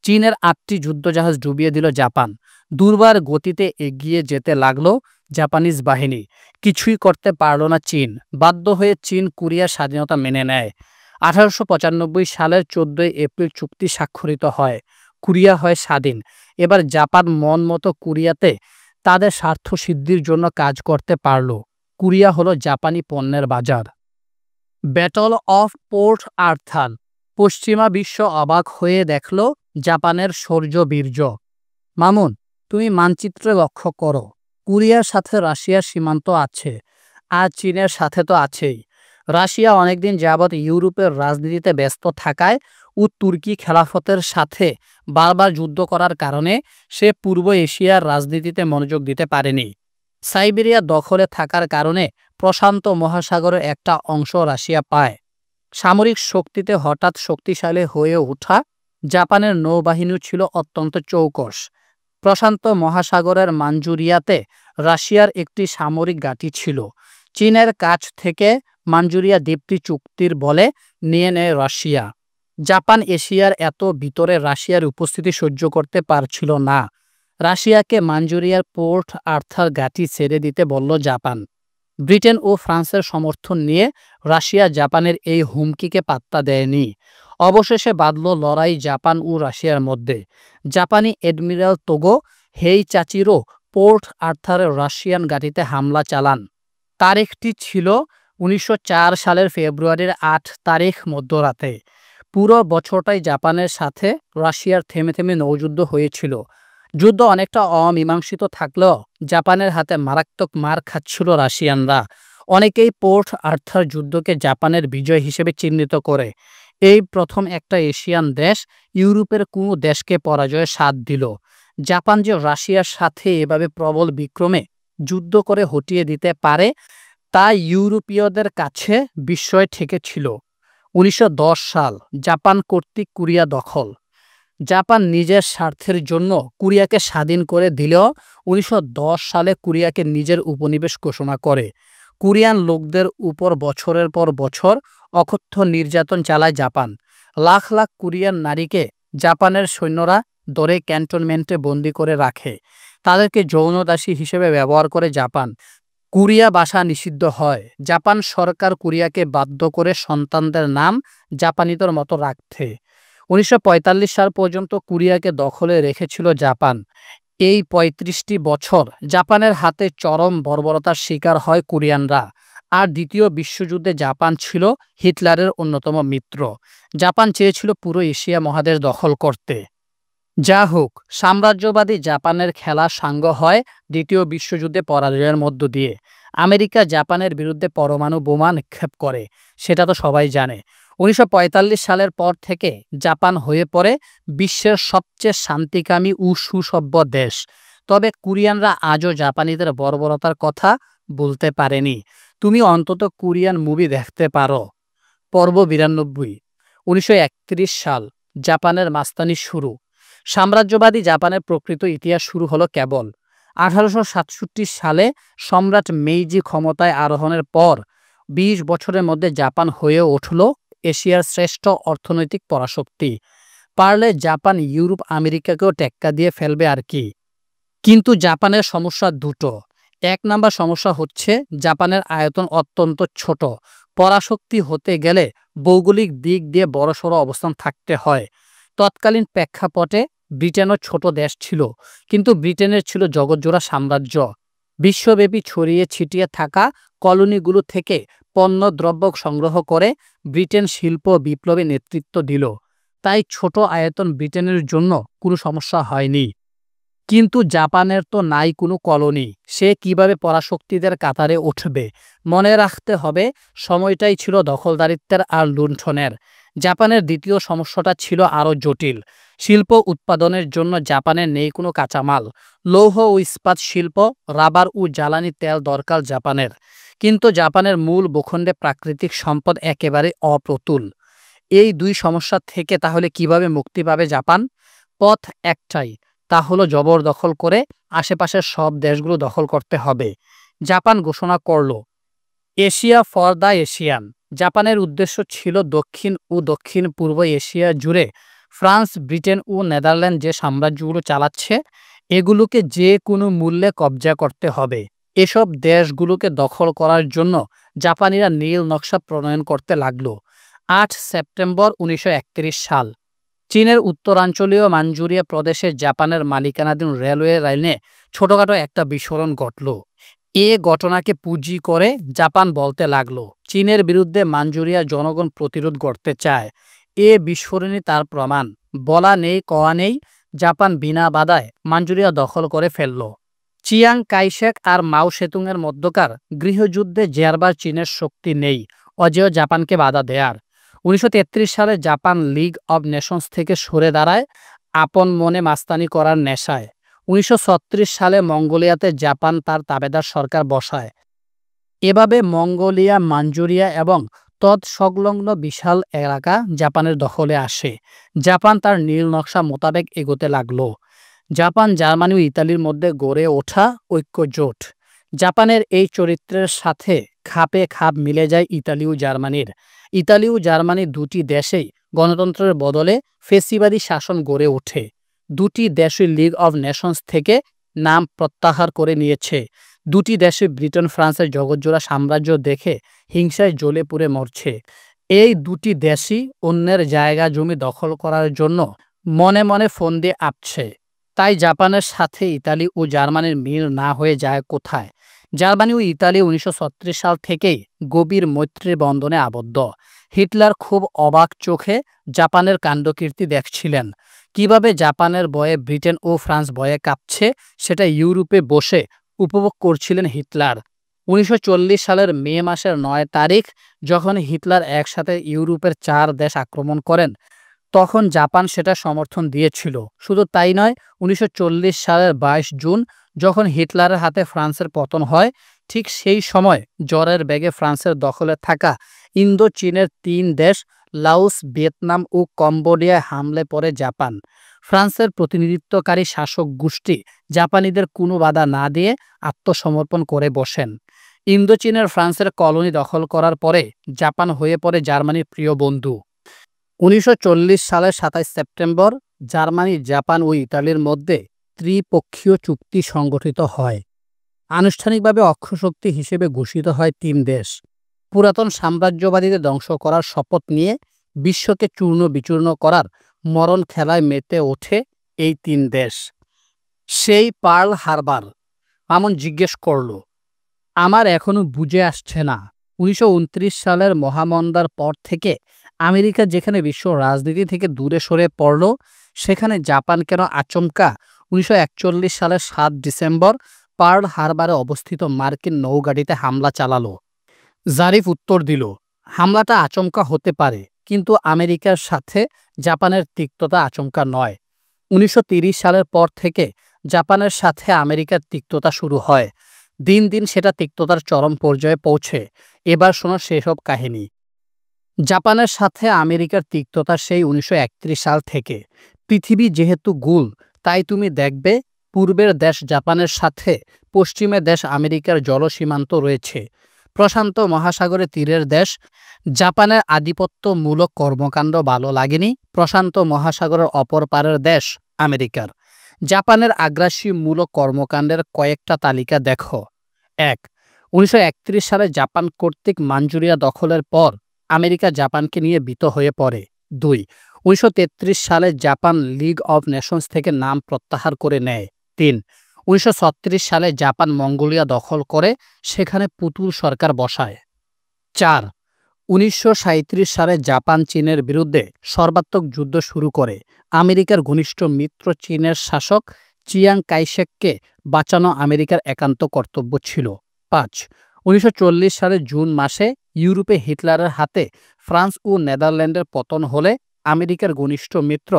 চীনের 8টি যুদ্ধজাহাজ ডুবিয়ে দিল জাপান। দুর্বার গতিতে এগিয়ে যেতে লাগলো জাপানিজ বাহিনী। কিছুই করতে পারল না চীন। বাধ্য হয়ে চীন কোরিয়ার স্বাধীনতা মেনে নেয়। 1895 সালের 14 এপ্রিল চুক্তি স্বাক্ষরিত হয়। কোরিয়া হয় স্বাধীন। এবার জাপান মন মতো কোরিয়াতে তাদের স্বার্থ সিদ্ধির জন্য কাজ করতে পারল। কোরিয়া হলো জাপানি পণ্যের বাজার। Battle of port Arthur. পশ্চিমা বিশ্ব অবাক হয়ে দেখল জাপানের শৌর্য বীর্য। মামুন, তুমি মানচিত্রে লক্ষ্য করো, কোরিয়ার সাথে রাশিয়ার সীমান্ত আছে, আর চীনের সাথে তো আছেই। রাশিয়া অনেকদিন যাবৎ ইউরোপের রাজনীতিতে ব্যস্ত থাকায় ও তুর্কি খেলাফতের সাথে বারবার যুদ্ধ করার কারণে সে পূর্ব এশিয়ার রাজনীতিতে মনোযোগ দিতে পারেনি। সাইবেরিয়া দখলে থাকার কারণে প্রশান্ত মহাসাগরের একটা অংশ রাশিয়া পায়। সামরিক শক্তিতে হঠাৎ শক্তিশালী হয়ে ওঠা জাপানের নৌবাহিনী ছিল অত্যন্ত চৌকস। প্রশান্ত মহাসাগরের মাঞ্চুরিয়াতে রাশিয়ার একটি সামরিক ঘাঁটি ছিল। চীনের কাছ থেকে মাঞ্চুরিয়া দ্বীপটি চুক্তির বলে নিয়ে নেয় রাশিয়া। জাপান এশিয়ার এত ভিতরে রাশিয়ার উপস্থিতি সহ্য করতে পারছিল না। রাশিয়াকে মাঞ্চুরিয়ার পোর্ট আর্থার ঘাঁটি ছেড়ে দিতে বলল জাপান। ব্রিটেন ও ফ্রান্সের সমর্থন নিয়ে রাশিয়া জাপানের এই হুমকিকে পাত্তা দেয়নি। অবশেষে বাধল লড়াই জাপান ও রাশিয়ার মধ্যে। জাপানি অ্যাডমিরাল তোগো হেইচাচিরো পোর্ট আর্থারের রাশিয়ান ঘাঁটিতে হামলা চালান। তারিখটি ছিল 1904 সালের ফেব্রুয়ারির 8 তারিখ মধ্যরাতে। পুরো বছরটাই জাপানের সাথে রাশিয়ার থেমে থেমে নৌযুদ্ধ হয়েছিল। যুদ্ধ অনেকটা অমীমাংসিত থাকলেও জাপানের হাতে মারাত্মক মার খাচ্ছিল রাশিয়ানরা। অনেকেই পোর্ট আর্থার যুদ্ধকে জাপানের বিজয় হিসেবে চিহ্নিত করে। এই প্রথম একটা এশিয়ান দেশ ইউরোপের কোনো দেশকে পরাজয়ের স্বাদ দিল। জাপান যে রাশিয়ার সাথে এভাবে প্রবল বিক্রমে যুদ্ধ করে হটিয়ে দিতে পারে তা ইউরোপীয়দের কাছে বিস্ময় ঠেকেছিল। 1910 সাল জাপান কর্তৃক কোরিয়া দখল। জাপান নিজের স্বার্থের জন্য কোরিয়াকে স্বাধীন করে দিলেও 1910 সালে কোরিয়াকে নিজের উপনিবেশ ঘোষণা করে। কোরিয়ান লোকদের উপর বছরের পর বছর অকথ্য নির্যাতন চালায় জাপান। লাখ লাখ কোরিয়ান নারীকে জাপানের সৈন্যরা ধরে ক্যান্টনমেন্টে বন্দি করে রাখে। তাদেরকে যৌনদাসী হিসেবে ব্যবহার করে জাপান। কোরিয়া ভাষা নিষিদ্ধ হয়। জাপান সরকার কোরিয়াকে বাধ্য করে সন্তানদের নাম জাপানিদের মতো রাখতে। 1945 সাল পর্যন্ত কোরিয়াকে দখলে রেখেছিল জাপান। এই 35টি বছর জাপানের হাতে চরম বর্বরতার শিকার হয় কোরিয়ানরা। আর দ্বিতীয় বিশ্বযুদ্ধে জাপান ছিল হিটলারের অন্যতম মিত্র। জাপান চেয়েছিল পুরো এশিয়া মহাদেশ দখল করতে। যা হোক, সাম্রাজ্যবাদী জাপানের খেলা সাঙ্গ হয় দ্বিতীয় বিশ্বযুদ্ধে পরাজয়ের মধ্য দিয়ে। আমেরিকা জাপানের বিরুদ্ধে পরমাণু বোমা নিক্ষেপ করে, সেটা তো সবাই জানে। 1945 সালের পর থেকে জাপান হয়ে পড়ে বিশ্বের সবচেয়ে শান্তিকামী ও সুসভ্য দেশ। তবে কোরিয়ানরা আজও জাপানিদের বর্বরতার কথা বলতে পারেনি। তুমি অন্তত কোরিয়ান মুভি দেখতে পারো। পর্ব 92। 1931 সাল জাপানের মাস্তানি শুরু। সাম্রাজ্যবাদী জাপানের প্রকৃত ইতিহাস শুরু হলো কেবল 1867 সালে সম্রাট মেইজি ক্ষমতায় আরোহণের পর। 20 বছরের মধ্যে জাপান হয়ে উঠল এশিয়ার শ্রেষ্ঠ অর্থনৈতিক পরাশক্তি। পারলে জাপান ইউরোপ আমেরিকাকেও টেক্কা দিয়ে ফেলবে আর কি। কিন্তু জাপানের সমস্যা দুটো। এক নাম্বার সমস্যা হচ্ছে জাপানের আয়তন অত্যন্ত ছোট। পরাশক্তি হতে গেলে ভৌগোলিক দিক দিয়ে বড়সড় অবস্থান থাকতে হয়। তৎকালীন প্রেক্ষাপটে ব্রিটেনও ছোট দেশ ছিল, কিন্তু ব্রিটেনের ছিল জগৎজোড়া সাম্রাজ্য। বিশ্বব্যাপী ছড়িয়ে ছিটিয়ে থাকা কলোনিগুলো থেকে পণ্যদ্রব্য সংগ্রহ করে ব্রিটেন শিল্প বিপ্লবে নেতৃত্ব দিল। তাই ছোট আয়তন ব্রিটেনের জন্য কোনো সমস্যা হয়নি। কিন্তু জাপানের তো নাই কোনো কলোনি, সে কিভাবে পরাশক্তিদের কাতারে উঠবে? মনে রাখতে হবে সময়টাই ছিল দখলদারিত্বের আর লুণ্ঠনের। জাপানের দ্বিতীয় সমস্যাটা ছিল আরও জটিল। শিল্প উৎপাদনের জন্য জাপানের নেই কোনো কাঁচামাল। লৌহ ও ইস্পাত শিল্প, রাবার ও জ্বালানি তেল দরকার জাপানের। কিন্তু জাপানের মূল ভূখণ্ডে প্রাকৃতিক সম্পদ একেবারে অপ্রতুল। এই দুই সমস্যা থেকে তাহলে কিভাবে মুক্তি পাবে জাপান? পথ একটাই, তা হলো জবরদখল করে আশেপাশের সব দেশগুলো দখল করতে হবে। জাপান ঘোষণা করল এশিয়া ফর দ্য এশিয়ান। জাপানের উদ্দেশ্য ছিল দক্ষিণ ও দক্ষিণ পূর্ব এশিয়া জুড়ে ফ্রান্স, ব্রিটেন ও নেদারল্যান্ড যে সাম্রাজ্যগুলো চালাচ্ছে এগুলোকে যে কোনো মূল্যে কবজা করতে হবে। এসব দেশগুলোকে দখল করার জন্য জাপানিরা নীল নকশা প্রণয়ন করতে লাগলো। 8 সেপ্টেম্বর 1931 সাল চীনের উত্তরাঞ্চলীয় মাঞ্চুরিয়া প্রদেশে জাপানের মালিকানাধীন রেলওয়ে লাইনে ছোটখাটো একটা বিস্ফোরণ ঘটল। এ ঘটনাকে পুঁজি করে জাপান বলতে লাগলো চীনের বিরুদ্ধে মাঞ্চুরিয়ার জনগণ প্রতিরোধ করতে চায়। এ বিস্ফোরণই তার প্রমাণ। বলা নেই কওয়া নেই, জাপান বিনা বাধায় মাঞ্চুরিয়া দখল করে ফেলল। চিয়াং কাইশেক আর মাও সেতুংয়ের মধ্যকার গৃহযুদ্ধে জেরবার চীনের শক্তি নেই অজেয় জাপানকে বাধা দেয়ার। 1933 সালে জাপান লিগ অব নেশনস থেকে সরে দাঁড়ায় আপন মনে মাস্তানি করার নেশায়। 1936 সালে মঙ্গোলিয়াতে জাপান তার তাবেদার সরকার বসায়। এভাবে মঙ্গোলিয়া, মাঞ্চুরিয়া এবং তৎসংলগ্ন বিশাল এলাকা জাপানের দখলে আসে। জাপান তার নীল নকশা মোতাবেক এগোতে লাগলো। জাপান, জার্মানি ও ইতালির মধ্যে গড়ে ওঠা ঐক্যজোট। জাপানের এই চরিত্রের সাথে খাপে খাপ মিলে যায় ইতালি ও জার্মানির। ইতালি ও জার্মানি দুটি দেশেই গণতন্ত্রের বদলে ফেসিবাদী শাসন গড়ে ওঠে। দুটি দেশই লিগ অব নেশনস থেকে নাম প্রত্যাহার করে নিয়েছে। দুটি দেশে ব্রিটেন, ফ্রান্সের জগৎজোড়া সাম্রাজ্য দেখে হিংসায় জ্বলে পুড়ে মরছে। এই দুটি দেশই অন্যের জায়গা জমি দখল করার জন্য মনে মনে ফন্দি আঁটছে। তাই জাপানের সাথে ইতালি ও জার্মানির মিল না হয়ে যায় কোথায়? জার্মানি ও ইতালি 1936 সাল থেকেই গভীর মৈত্রীর বন্ধনে আবদ্ধ। হিটলার খুব অবাক চোখে জাপানের কাণ্ডকীর্তি দেখছিলেন। কিভাবে জাপানের ভয়ে ব্রিটেন ও ফ্রান্স ভয়ে কাঁপছে সেটা ইউরোপে বসে উপভোগ করছিলেন হিটলার। 1940 সালের মে মাসের 9 তারিখ যখন হিটলার একসাথে ইউরোপের 4 দেশ আক্রমণ করেন, তখন জাপান সেটা সমর্থন দিয়েছিল। শুধু তাই নয়, 1940 সালের 22 জুন যখন হিটলারের হাতে ফ্রান্সের পতন হয়, ঠিক সেই সময় জ্বরের বেগে ফ্রান্সের দখলে থাকা ইন্দো চীনের 3 দেশ লাওস, ভিয়েতনাম ও কম্বোডিয়ায় হামলে পড়ে জাপান। ফ্রান্সের প্রতিনিধিত্বকারী শাসক গোষ্ঠী জাপানিদের কোনো বাধা না দিয়ে আত্মসমর্পণ করে বসেন। ইন্দোচীনের ফ্রান্সের কলোনি দখল করার পরে জাপান হয়ে পড়ে জার্মানির প্রিয় বন্ধু। 1940 সালের 27 সেপ্টেম্বর জার্মানি, জাপান ও ইতালির মধ্যে ত্রিপক্ষীয় চুক্তি সংগঠিত হয়। আনুষ্ঠানিকভাবে অক্ষশক্তি হিসেবে ঘোষিত হয় 3 দেশ। পুরাতন সাম্রাজ্যবাদীদের ধ্বংস করার শপথ নিয়ে বিশ্বকে চূর্ণ বিচূর্ণ করার মরণ খেলায় মেতে ওঠে এই 3 দেশ। সেই পার্ল হারবার। মামুন জিজ্ঞেস করল, আমার এখনো বুঝে আসছে না, 1929 সালের মহামন্দার পর থেকে আমেরিকা যেখানে বিশ্ব রাজনীতি থেকে দূরে সরে পড়ল, সেখানে জাপান কেন আচমকা 1941 সালের 7 ডিসেম্বর পার্ল হারবারে অবস্থিত মার্কিন নৌঘাঁটিতে হামলা চালালো? জারিফ উত্তর দিল, হামলাটা আচমকা হতে পারে, কিন্তু আমেরিকার সাথে জাপানের তিক্ততা আচমকা নয়। 1930 সালের পর থেকে জাপানের সাথে আমেরিকার তিক্ততা শুরু হয়। দিন দিন সেটা তিক্ততার চরম পর্যায়ে পৌঁছে। এবার শোনো সেসব কাহিনী। জাপানের সাথে আমেরিকার তিক্ততা সেই 1931 সাল থেকে। পৃথিবী যেহেতু গোল, তাই তুমি দেখবে পূর্বের দেশ জাপানের সাথে পশ্চিমের দেশ আমেরিকার জলসীমান্ত রয়েছে। প্রশান্ত মহাসাগরের তীরের দেশ জাপানের আধিপত্যমূলক কর্মকাণ্ড ভালো লাগেনি। প্রশান্ত মহাসাগরের অপর পারের দেশ আমেরিকার। জাপানের আগ্রাসীমূলক কর্মকাণ্ডের কয়েকটা তালিকা দেখো। 1. 1931 সালে জাপান কর্তৃক মাঞ্চুরিয়া দখলের পর আমেরিকা জাপানকে নিয়ে ভীত হয়ে পড়ে। 2. 1933 সালে জাপান লিগ অব নেশনস থেকে নাম প্রত্যাহার করে নেয়। 3. 1936 সালে জাপান মঙ্গোলিয়া দখল করে সেখানে পুতুল সরকার বসায়। 4. 1937 সালে জাপান চীনের বিরুদ্ধে সর্বাত্মক যুদ্ধ শুরু করে। আমেরিকার ঘনিষ্ঠ মিত্র চীনের শাসক চিয়াং কাইশেককে বাঁচানো আমেরিকার একান্ত কর্তব্য ছিল। 5. 1940 সালের জুন মাসে ইউরোপে হিটলারের হাতে ফ্রান্স ও নেদারল্যান্ডের পতন হলে আমেরিকার ঘনিষ্ঠ মিত্র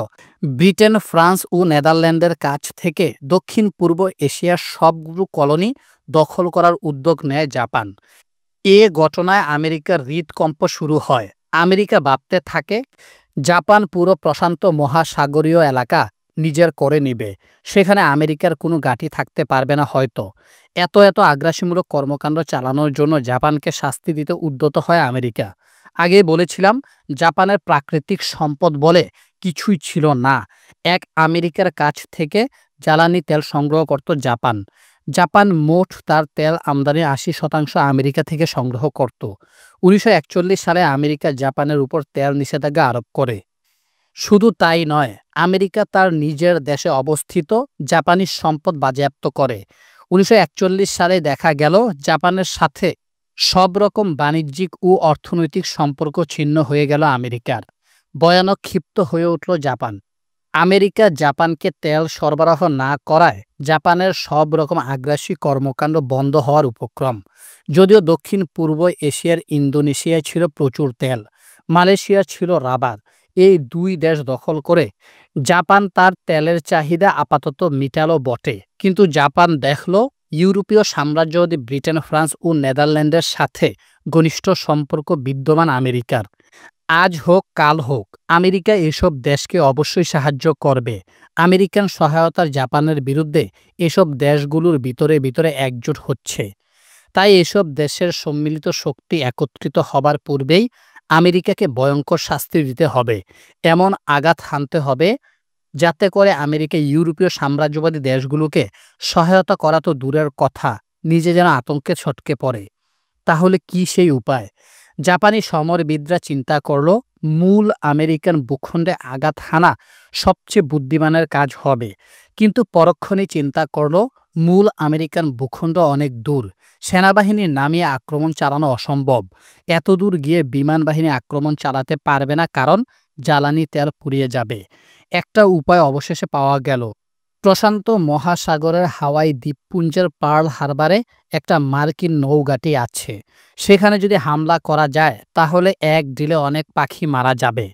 ব্রিটেন, ফ্রান্স ও নেদারল্যান্ডের কাছ থেকে দক্ষিণ পূর্ব এশিয়ার সবগুলো কলোনি দখল করার উদ্যোগ নেয় জাপান। এ ঘটনায় আমেরিকার হৃদকম্প শুরু হয়। আমেরিকা ভাবতে থাকে জাপান পুরো প্রশান্ত মহাসাগরীয় এলাকা নিজের করে নিবে, সেখানে আমেরিকার কোনো ঘাঁটি থাকতে পারবে না হয়তো। এত আগ্রাসীমূলক কর্মকাণ্ড চালানোর জন্য জাপানকে শাস্তি দিতে উদ্যত হয় আমেরিকা। আগেই বলেছিলাম, জাপানের প্রাকৃতিক সম্পদ বলে কিছুই ছিল না। আমেরিকার কাছ থেকে জ্বালানি তেল সংগ্রহ করত জাপান। জাপান মোট তার তেল আমদানির 80% আমেরিকা থেকে সংগ্রহ করত। 1941 সালে আমেরিকা জাপানের উপর তেল নিষেধাজ্ঞা আরোপ করে। শুধু তাই নয়, আমেরিকা তার নিজের দেশে অবস্থিত জাপানি সম্পদ বাজেয়াপ্ত করে। 1941 সালে দেখা গেল জাপানের সাথে সব রকম বাণিজ্যিক ও অর্থনৈতিক সম্পর্ক ছিন্ন হয়ে গেল আমেরিকার। ভয়ানক ক্ষিপ্ত হয়ে উঠল জাপান। আমেরিকা জাপানকে তেল সরবরাহ না করায় জাপানের সব রকম আগ্রাসী কর্মকাণ্ড বন্ধ হওয়ার উপক্রম। যদিও দক্ষিণ পূর্ব এশিয়ার ইন্দোনেশিয়ায় ছিল প্রচুর তেল, মালয়েশিয়া ছিল রাবার। এই 2 দেশ দখল করে জাপান তার তেলের চাহিদা আপাতত মিটালো বটে, কিন্তু জাপান দেখল ইউরোপীয় সাম্রাজ্যবাদী ব্রিটেন, ফ্রান্স ও নেদারল্যান্ডের সাথে ঘনিষ্ঠ সম্পর্ক বিদ্যমান আমেরিকার। আজ হোক কাল হোক আমেরিকা এসব দেশকে অবশ্যই সাহায্য করবে। আমেরিকান সহায়তার জাপানের বিরুদ্ধে এসব দেশগুলোর ভিতরে ভিতরে একজোট হচ্ছে। তাই এসব দেশের সম্মিলিত শক্তি একত্রিত হবার পূর্বেই আমেরিকাকে ভয়ঙ্কর শাস্তি দিতে হবে, এমন আঘাত হানতে হবে যাতে করে আমেরিকা ইউরোপীয় সাম্রাজ্যবাদী দেশগুলোকে সহায়তা করা তো দূরের কথা, নিজে যেন আতঙ্কে ছটকে পড়ে। তাহলে কি সেই উপায়? জাপানি সমরবিদরা চিন্তা করল, মূল আমেরিকান ভূখণ্ডে আঘাত হানা সবচেয়ে বুদ্ধিমানের কাজ হবে। কিন্তু পরক্ষণেই চিন্তা করল মূল আমেরিকান ভূখণ্ড অনেক দূর, সেনাবাহিনী নামিয়ে আক্রমণ চালানো অসম্ভব। এত দূর গিয়ে বিমান বাহিনী আক্রমণ চালাতে পারবে না, কারণ জ্বালানি তেল ফুরিয়ে যাবে। একটা উপায় অবশেষে পাওয়া গেল। প্রশান্ত মহাসাগরের হাওয়াই দ্বীপপুঞ্জের পার্ল হারবারে একটা মার্কিন নৌঘাঁটি আছে। সেখানে যদি হামলা করা যায় তাহলে এক ডিলে অনেক পাখি মারা যাবে,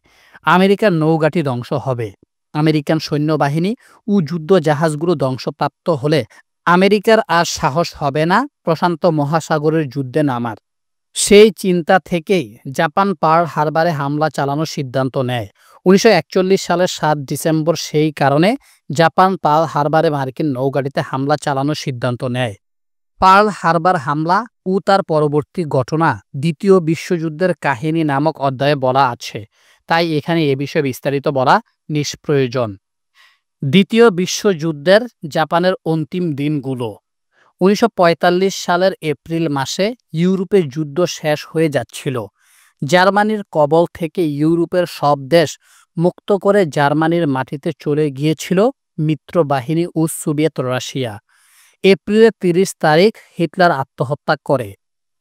আমেরিকার নৌঘাঁটি ধ্বংস হবে। আমেরিকান সৈন্যবাহিনী ও যুদ্ধ জাহাজগুলো ধ্বংসপ্রাপ্ত হলে আমেরিকার আর সাহস হবে না প্রশান্ত মহাসাগরের যুদ্ধে নামার। সেই চিন্তা থেকেই জাপান পার্ল হারবারে হামলা চালানোর সিদ্ধান্ত নেয় 1941 সালের 7 ডিসেম্বর। সেই কারণে জাপান পার্ল হারবারে মার্কিন নৌঘাঁটিতে হামলা চালানোর সিদ্ধান্ত নেয়। পার্ল হারবার হামলা ও তার পরবর্তী ঘটনা দ্বিতীয় বিশ্বযুদ্ধের কাহিনী নামক অধ্যায়ে বলা আছে, তাই এখানে এ বিষয়ে বিস্তারিত বলা নিষ্প্রয়োজন। দ্বিতীয় বিশ্বযুদ্ধের জাপানের অন্তিম দিনগুলো। 1945 সালের এপ্রিল মাসে ইউরোপে যুদ্ধ শেষ হয়ে যাচ্ছিল। জার্মানির কবল থেকে ইউরোপের সব দেশ মুক্ত করে জার্মানির মাটিতে চলে গিয়েছিল মিত্রবাহিনী ও সোভিয়েত রাশিয়া। এপ্রিলের 30 তারিখ হিটলার আত্মহত্যা করে।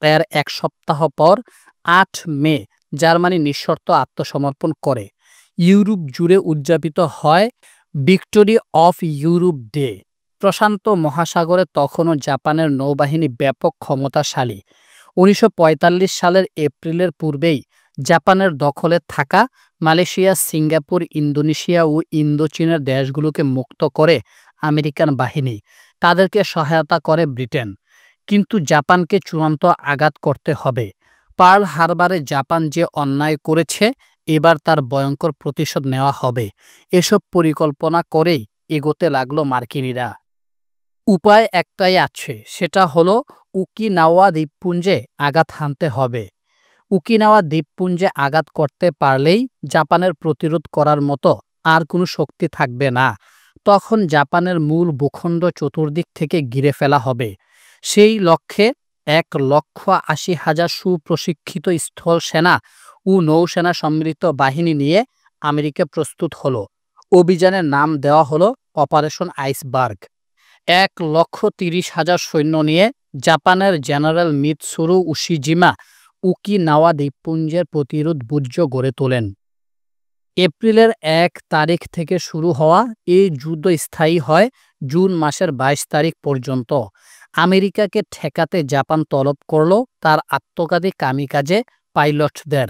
এর এক সপ্তাহ পর 8 মে জার্মানি নিঃশর্ত আত্মসমর্পণ করে। ইউরোপ জুড়ে উদযাপিত হয় ভিক্টোরি অফ ইউরোপ ডে। প্রশান্ত মহাসাগরে তখনও জাপানের নৌবাহিনী ব্যাপক ক্ষমতাশালী। 1945 সালের এপ্রিলের পূর্বেই জাপানের দখলে থাকা মালয়েশিয়া, সিঙ্গাপুর, ইন্দোনেশিয়া ও ইন্দোচীনের দেশগুলোকে মুক্ত করে আমেরিকান বাহিনী। তাদেরকে সহায়তা করে ব্রিটেন। কিন্তু জাপানকে চূড়ান্ত আঘাত করতে হবে। পার্ল হারবারে জাপান যে অন্যায় করেছে, এবার তার ভয়ঙ্কর প্রতিশোধ নেওয়া হবে। এসব পরিকল্পনা করেই এগোতে লাগলো মার্কিনীরা। উপায় একটাই আছে, সেটা হলো ওকিনাওয়া দ্বীপপুঞ্জে আঘাত হানতে হবে। ওকিনাওয়া দ্বীপপুঞ্জে আঘাত করতে পারলেই জাপানের প্রতিরোধ করার মতো আর কোনো শক্তি থাকবে না। তখন জাপানের মূল ভূখণ্ড চতুর্দিক থেকে ঘিরে ফেলা হবে। সেই লক্ষ্যে 1,80,000 সুপ্রশিক্ষিত স্থল সেনা ও নৌসেনা সম্মিলিত বাহিনী নিয়ে আমেরিকা প্রস্তুত হলো। অভিযানের নাম দেওয়া হলো অপারেশন আইসবার্গ। 1,30,000 সৈন্য নিয়ে জাপানের জেনারেল মিৎসুরু উশিজিমা ওকিনাওয়া দ্বীপপুঞ্জের প্রতিরোধ বুর্জ গড়ে তোলেন। এপ্রিলের 1 তারিখ থেকে শুরু হওয়া এই যুদ্ধ স্থায়ী হয় জুন মাসের 22 তারিখ পর্যন্ত। আমেরিকাকে ঠেকাতে জাপান তলব করল তার আত্মঘাতী কামিকাজে পাইলটদের।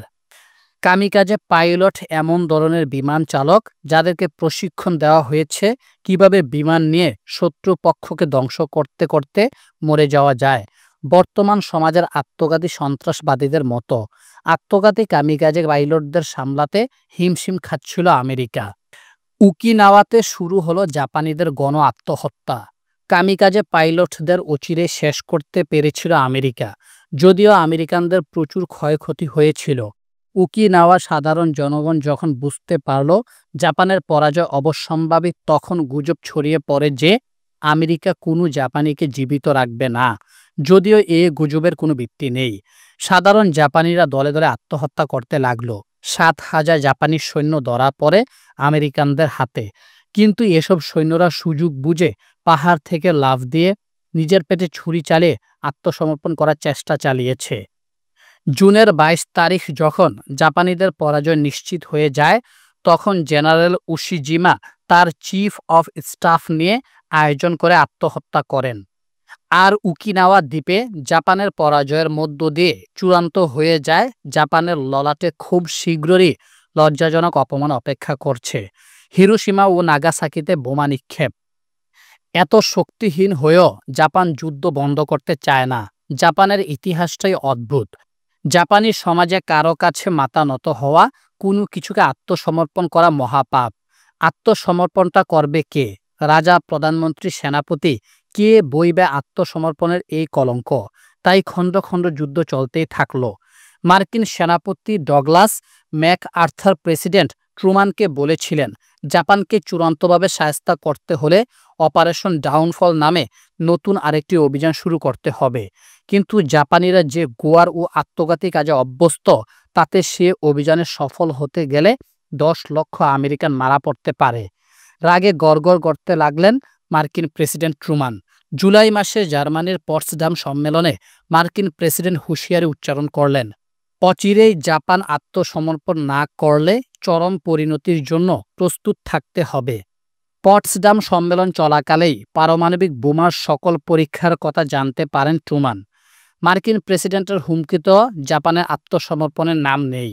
কামিকাজে পাইলট এমন ধরনের বিমান চালক যাদেরকে প্রশিক্ষণ দেওয়া হয়েছে কিভাবে বিমান নিয়ে শত্রু পক্ষকে ধ্বংস করতে করতে মরে যাওয়া যায়। বর্তমান সমাজের আত্মঘাতী সন্ত্রাসবাদীদের মতো আত্মঘাতী কামিকাজে পাইলটদের সামলাতে হিমশিম খাচ্ছিল আমেরিকা। ওকিনাওয়াতে শুরু হলো জাপানিদের গণ আত্মহত্যা। কামিকাজে পাইলটদের অচিরে শেষ করতে পেরেছিল আমেরিকা, যদিও আমেরিকানদের প্রচুর ক্ষয়ক্ষতি হয়েছিল। ওকিনাওয়া সাধারণ জনগণ যখন বুঝতে পারল জাপানের পরাজয় অবশ্যম্ভাবী, তখন গুজব ছড়িয়ে পড়ে যে আমেরিকা কোনো জাপানিকে জীবিত রাখবে না, যদিও এ গুজবের কোনো ভিত্তি নেই। সাধারণ জাপানিরা দলে দলে আত্মহত্যা করতে লাগলো। 7,000 জাপানি সৈন্য ধরা পড়ে আমেরিকানদের হাতে। কিন্তু এসব সৈন্যরা সুযোগ বুঝে পাহাড় থেকে লাফ দিয়ে নিজের পেটে ছুরি চালিয়ে আত্মসমর্পণ করার চেষ্টা চালিয়েছে। জুনের 22 তারিখ যখন জাপানিদের পরাজয় নিশ্চিত হয়ে যায়, তখন জেনারেল উশিজিমা তার চিফ অফ স্টাফ নিয়ে আয়োজন করে আত্মহত্যা করেন। আর ওকিনাওয়া দ্বীপে জাপানের পরাজয়ের মধ্য দিয়ে চূড়ান্ত হয়ে যায় জাপানের ললাটে খুব শীঘ্রই লজ্জাজনক অপমান অপেক্ষা করছে। হিরোশিমা ও নাগাসাকিতে বোমা নিক্ষেপ। এত শক্তিহীন হয়েও জাপান যুদ্ধ বন্ধ করতে চায় না। জাপানের ইতিহাসটাই অদ্ভুত। জাপানি সমাজে কারো কাছে মাথা নত হওয়া, কোনো কিছুকে আত্মসমর্পণ করা মহাপাপ। আত্মসমর্পণটা করবে কে? রাজা, প্রধানমন্ত্রী, সেনাপতি? কে বইবে আত্মসমর্পণের এই কলঙ্ক? তাই খণ্ড খণ্ড যুদ্ধ চলতেই থাকলো। মার্কিন সেনাপতি ডগলাস ম্যাকআর্থার প্রেসিডেন্ট ট্রুম্যানকে বলেছিলেন, জাপানকে চূড়ান্তভাবে শায়েস্তা করতে হলে অপারেশন ডাউনফল নামে নতুন আরেকটি অভিযান শুরু করতে হবে। কিন্তু জাপানিরা যে গোয়ার ও আত্মঘাতী কাজে অভ্যস্ত, তাতে সে অভিযানে সফল হতে গেলে 10 লক্ষ আমেরিকান মারা পড়তে পারে। রাগে গড়গড় করতে লাগলেন মার্কিন প্রেসিডেন্ট ট্রুমান। জুলাই মাসে জার্মানির পটসডাম সম্মেলনে মার্কিন প্রেসিডেন্ট হুঁশিয়ারি উচ্চারণ করলেন, অচিরেই জাপান আত্মসমর্পণ না করলে চরম পরিণতির জন্য প্রস্তুত থাকতে হবে। পটসডাম সম্মেলন চলাকালেই পারমাণবিক বোমার সকল পরীক্ষার কথা জানতে পারেন ট্রুমান। মার্কিন প্রেসিডেন্টের হুমকিতে জাপানের আত্মসমর্পণের নাম নেই।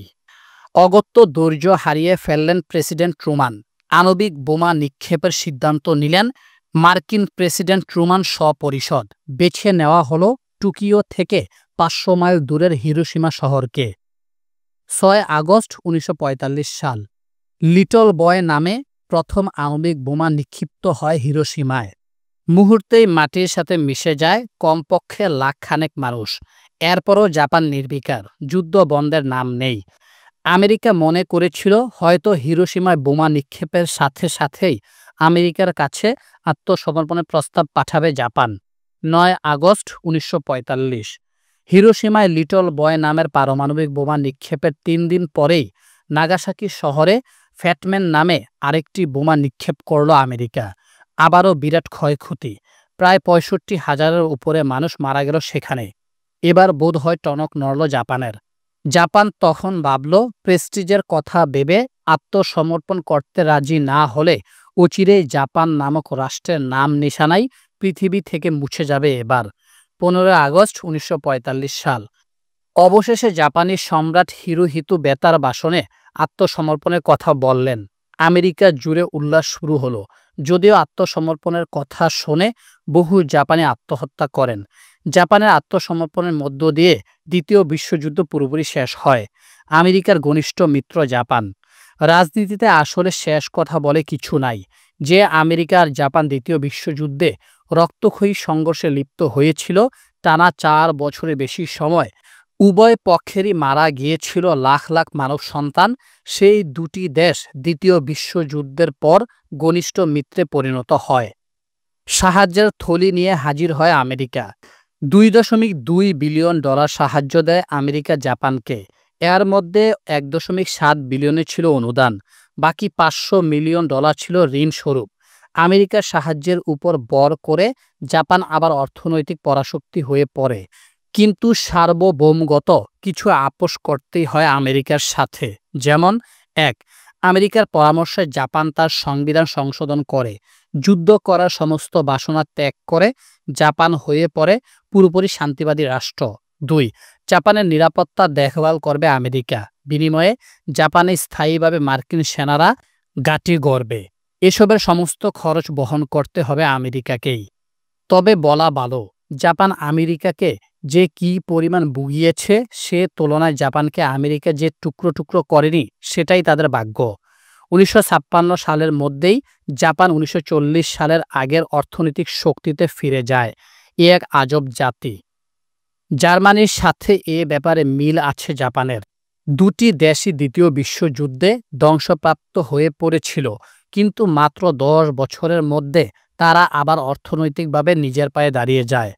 অগত্য ধৈর্য হারিয়ে ফেললেন প্রেসিডেন্ট ট্রুমান। আণবিক বোমা নিক্ষেপের সিদ্ধান্ত নিলেন মার্কিন প্রেসিডেন্ট ট্রুমান সপরিষদ। বেছে নেওয়া হলো টোকিও থেকে 500 মাইল দূরের হিরোশিমা শহরকে। 6 আগস্ট 1945 সাল। লিটল বয় নামে প্রথম আণবিক বোমা নিক্ষিপ্ত হয় হিরোশিমায়। মুহূর্তেই মাটির সাথে মিশে যায় কমপক্ষে লাখখানেক মানুষ। এরপরও জাপান নির্বিকার, যুদ্ধ বন্ধের নাম নেই। আমেরিকা মনে করেছিল হয়তো হিরোশিমায় বোমা নিক্ষেপের সাথে সাথেই আমেরিকার কাছে আত্মসমর্পণের প্রস্তাব পাঠাবে জাপান। 9 আগস্ট 1945। হিরোশিমায় লিটল বয় নামের পারমাণবিক বোমা নিক্ষেপের 3 দিন পরেই নাগাসাকি শহরে ফ্যাটম্যান নামে আরেকটি বোমা নিক্ষেপ করল আমেরিকা। আবারও বিরাট ক্ষয়ক্ষতি, প্রায় 65,000-এর উপরে মানুষ মারা গেল সেখানে। এবার বোধ হয় টনক নড়ল জাপানের। জাপান তখন ভাবল, প্রেস্টিজের কথা ভেবে আত্মসমর্পণ করতে রাজি না হলে অচিরেই জাপান নামক রাষ্ট্রের নাম নিশানাই পৃথিবী থেকে মুছে যাবে। এবার 15 আগস্ট 1945 সাল। অবশেষে জাপানি সম্রাট হিরোহিতো বেতার ভাষণে আত্মসমর্পণের কথা বললেন। আমেরিকা জুড়ে উল্লাস শুরু হলো। যদিও আত্মসমর্পণের কথা শুনে বহু জাপানি আত্মহত্যা করেন। জাপানের আত্মসমর্পণের মধ্য দিয়ে দ্বিতীয় বিশ্বযুদ্ধ পুরোপুরি শেষ হয়। আমেরিকার ঘনিষ্ঠ মিত্র জাপান। রাজনীতিতে আসলে শেষ কথা বলে কিছু নাই। যে আমেরিকা আর জাপান দ্বিতীয় বিশ্বযুদ্ধে রক্তক্ষয়ী সংঘর্ষে লিপ্ত হয়েছিল, টানা 4 বছরের বেশি সময় উভয় পক্ষেরই মারা গিয়েছিল লাখ লাখ মানব সন্তান, সেই দুটি দেশ দ্বিতীয় বিশ্বযুদ্ধের পর ঘনিষ্ঠ মিত্রে পরিণত হয়। সাহায্যের থলি নিয়ে হাজির হয় আমেরিকা। $2.2 বিলিয়ন সাহায্য দেয় আমেরিকা জাপানকে। এর মধ্যে $1.7 বিলিয়নে ছিল অনুদান, বাকি $500 মিলিয়ন ছিল ঋণ স্বরূপ। আমেরিকার সাহায্যের উপর ভর করে জাপান আবার অর্থনৈতিক পরাশক্তি হয়ে পড়ে। কিন্তু সার্বভৌমগত কিছু আপোষ করতেই হয় আমেরিকার সাথে। যেমন 1. আমেরিকার পরামর্শে জাপান তার সংবিধান সংশোধন করে। যুদ্ধ করার সমস্ত বাসনা ত্যাগ করে জাপান হয়ে পড়ে পুরোপুরি শান্তিবাদী রাষ্ট্র। 2. জাপানের নিরাপত্তা দেখভাল করবে আমেরিকা। বিনিময়ে জাপানে স্থায়ীভাবে মার্কিন সেনারা ঘাঁটি গড়বে। এসবের সমস্ত খরচ বহন করতে হবে আমেরিকাকেই। তবে বলা ভালো, জাপান আমেরিকাকে যে কি পরিমাণ ভুগিয়েছে সে তুলনায় জাপানকে আমেরিকা যে টুকরো টুকরো করেনি সেটাই তাদের ভাগ্য। 1956 সালের মধ্যেই জাপান 1940 সালের আগের অর্থনৈতিক শক্তিতে ফিরে যায়। এক আজব জাতি। জার্মানির সাথে এ ব্যাপারে মিল আছে জাপানের। দুটি দেশই দ্বিতীয় বিশ্বযুদ্ধে ধ্বংসপ্রাপ্ত হয়ে পড়েছিল, কিন্তু মাত্র 10 বছরের মধ্যে তারা আবার অর্থনৈতিকভাবে নিজের পায়ে দাঁড়িয়ে যায়।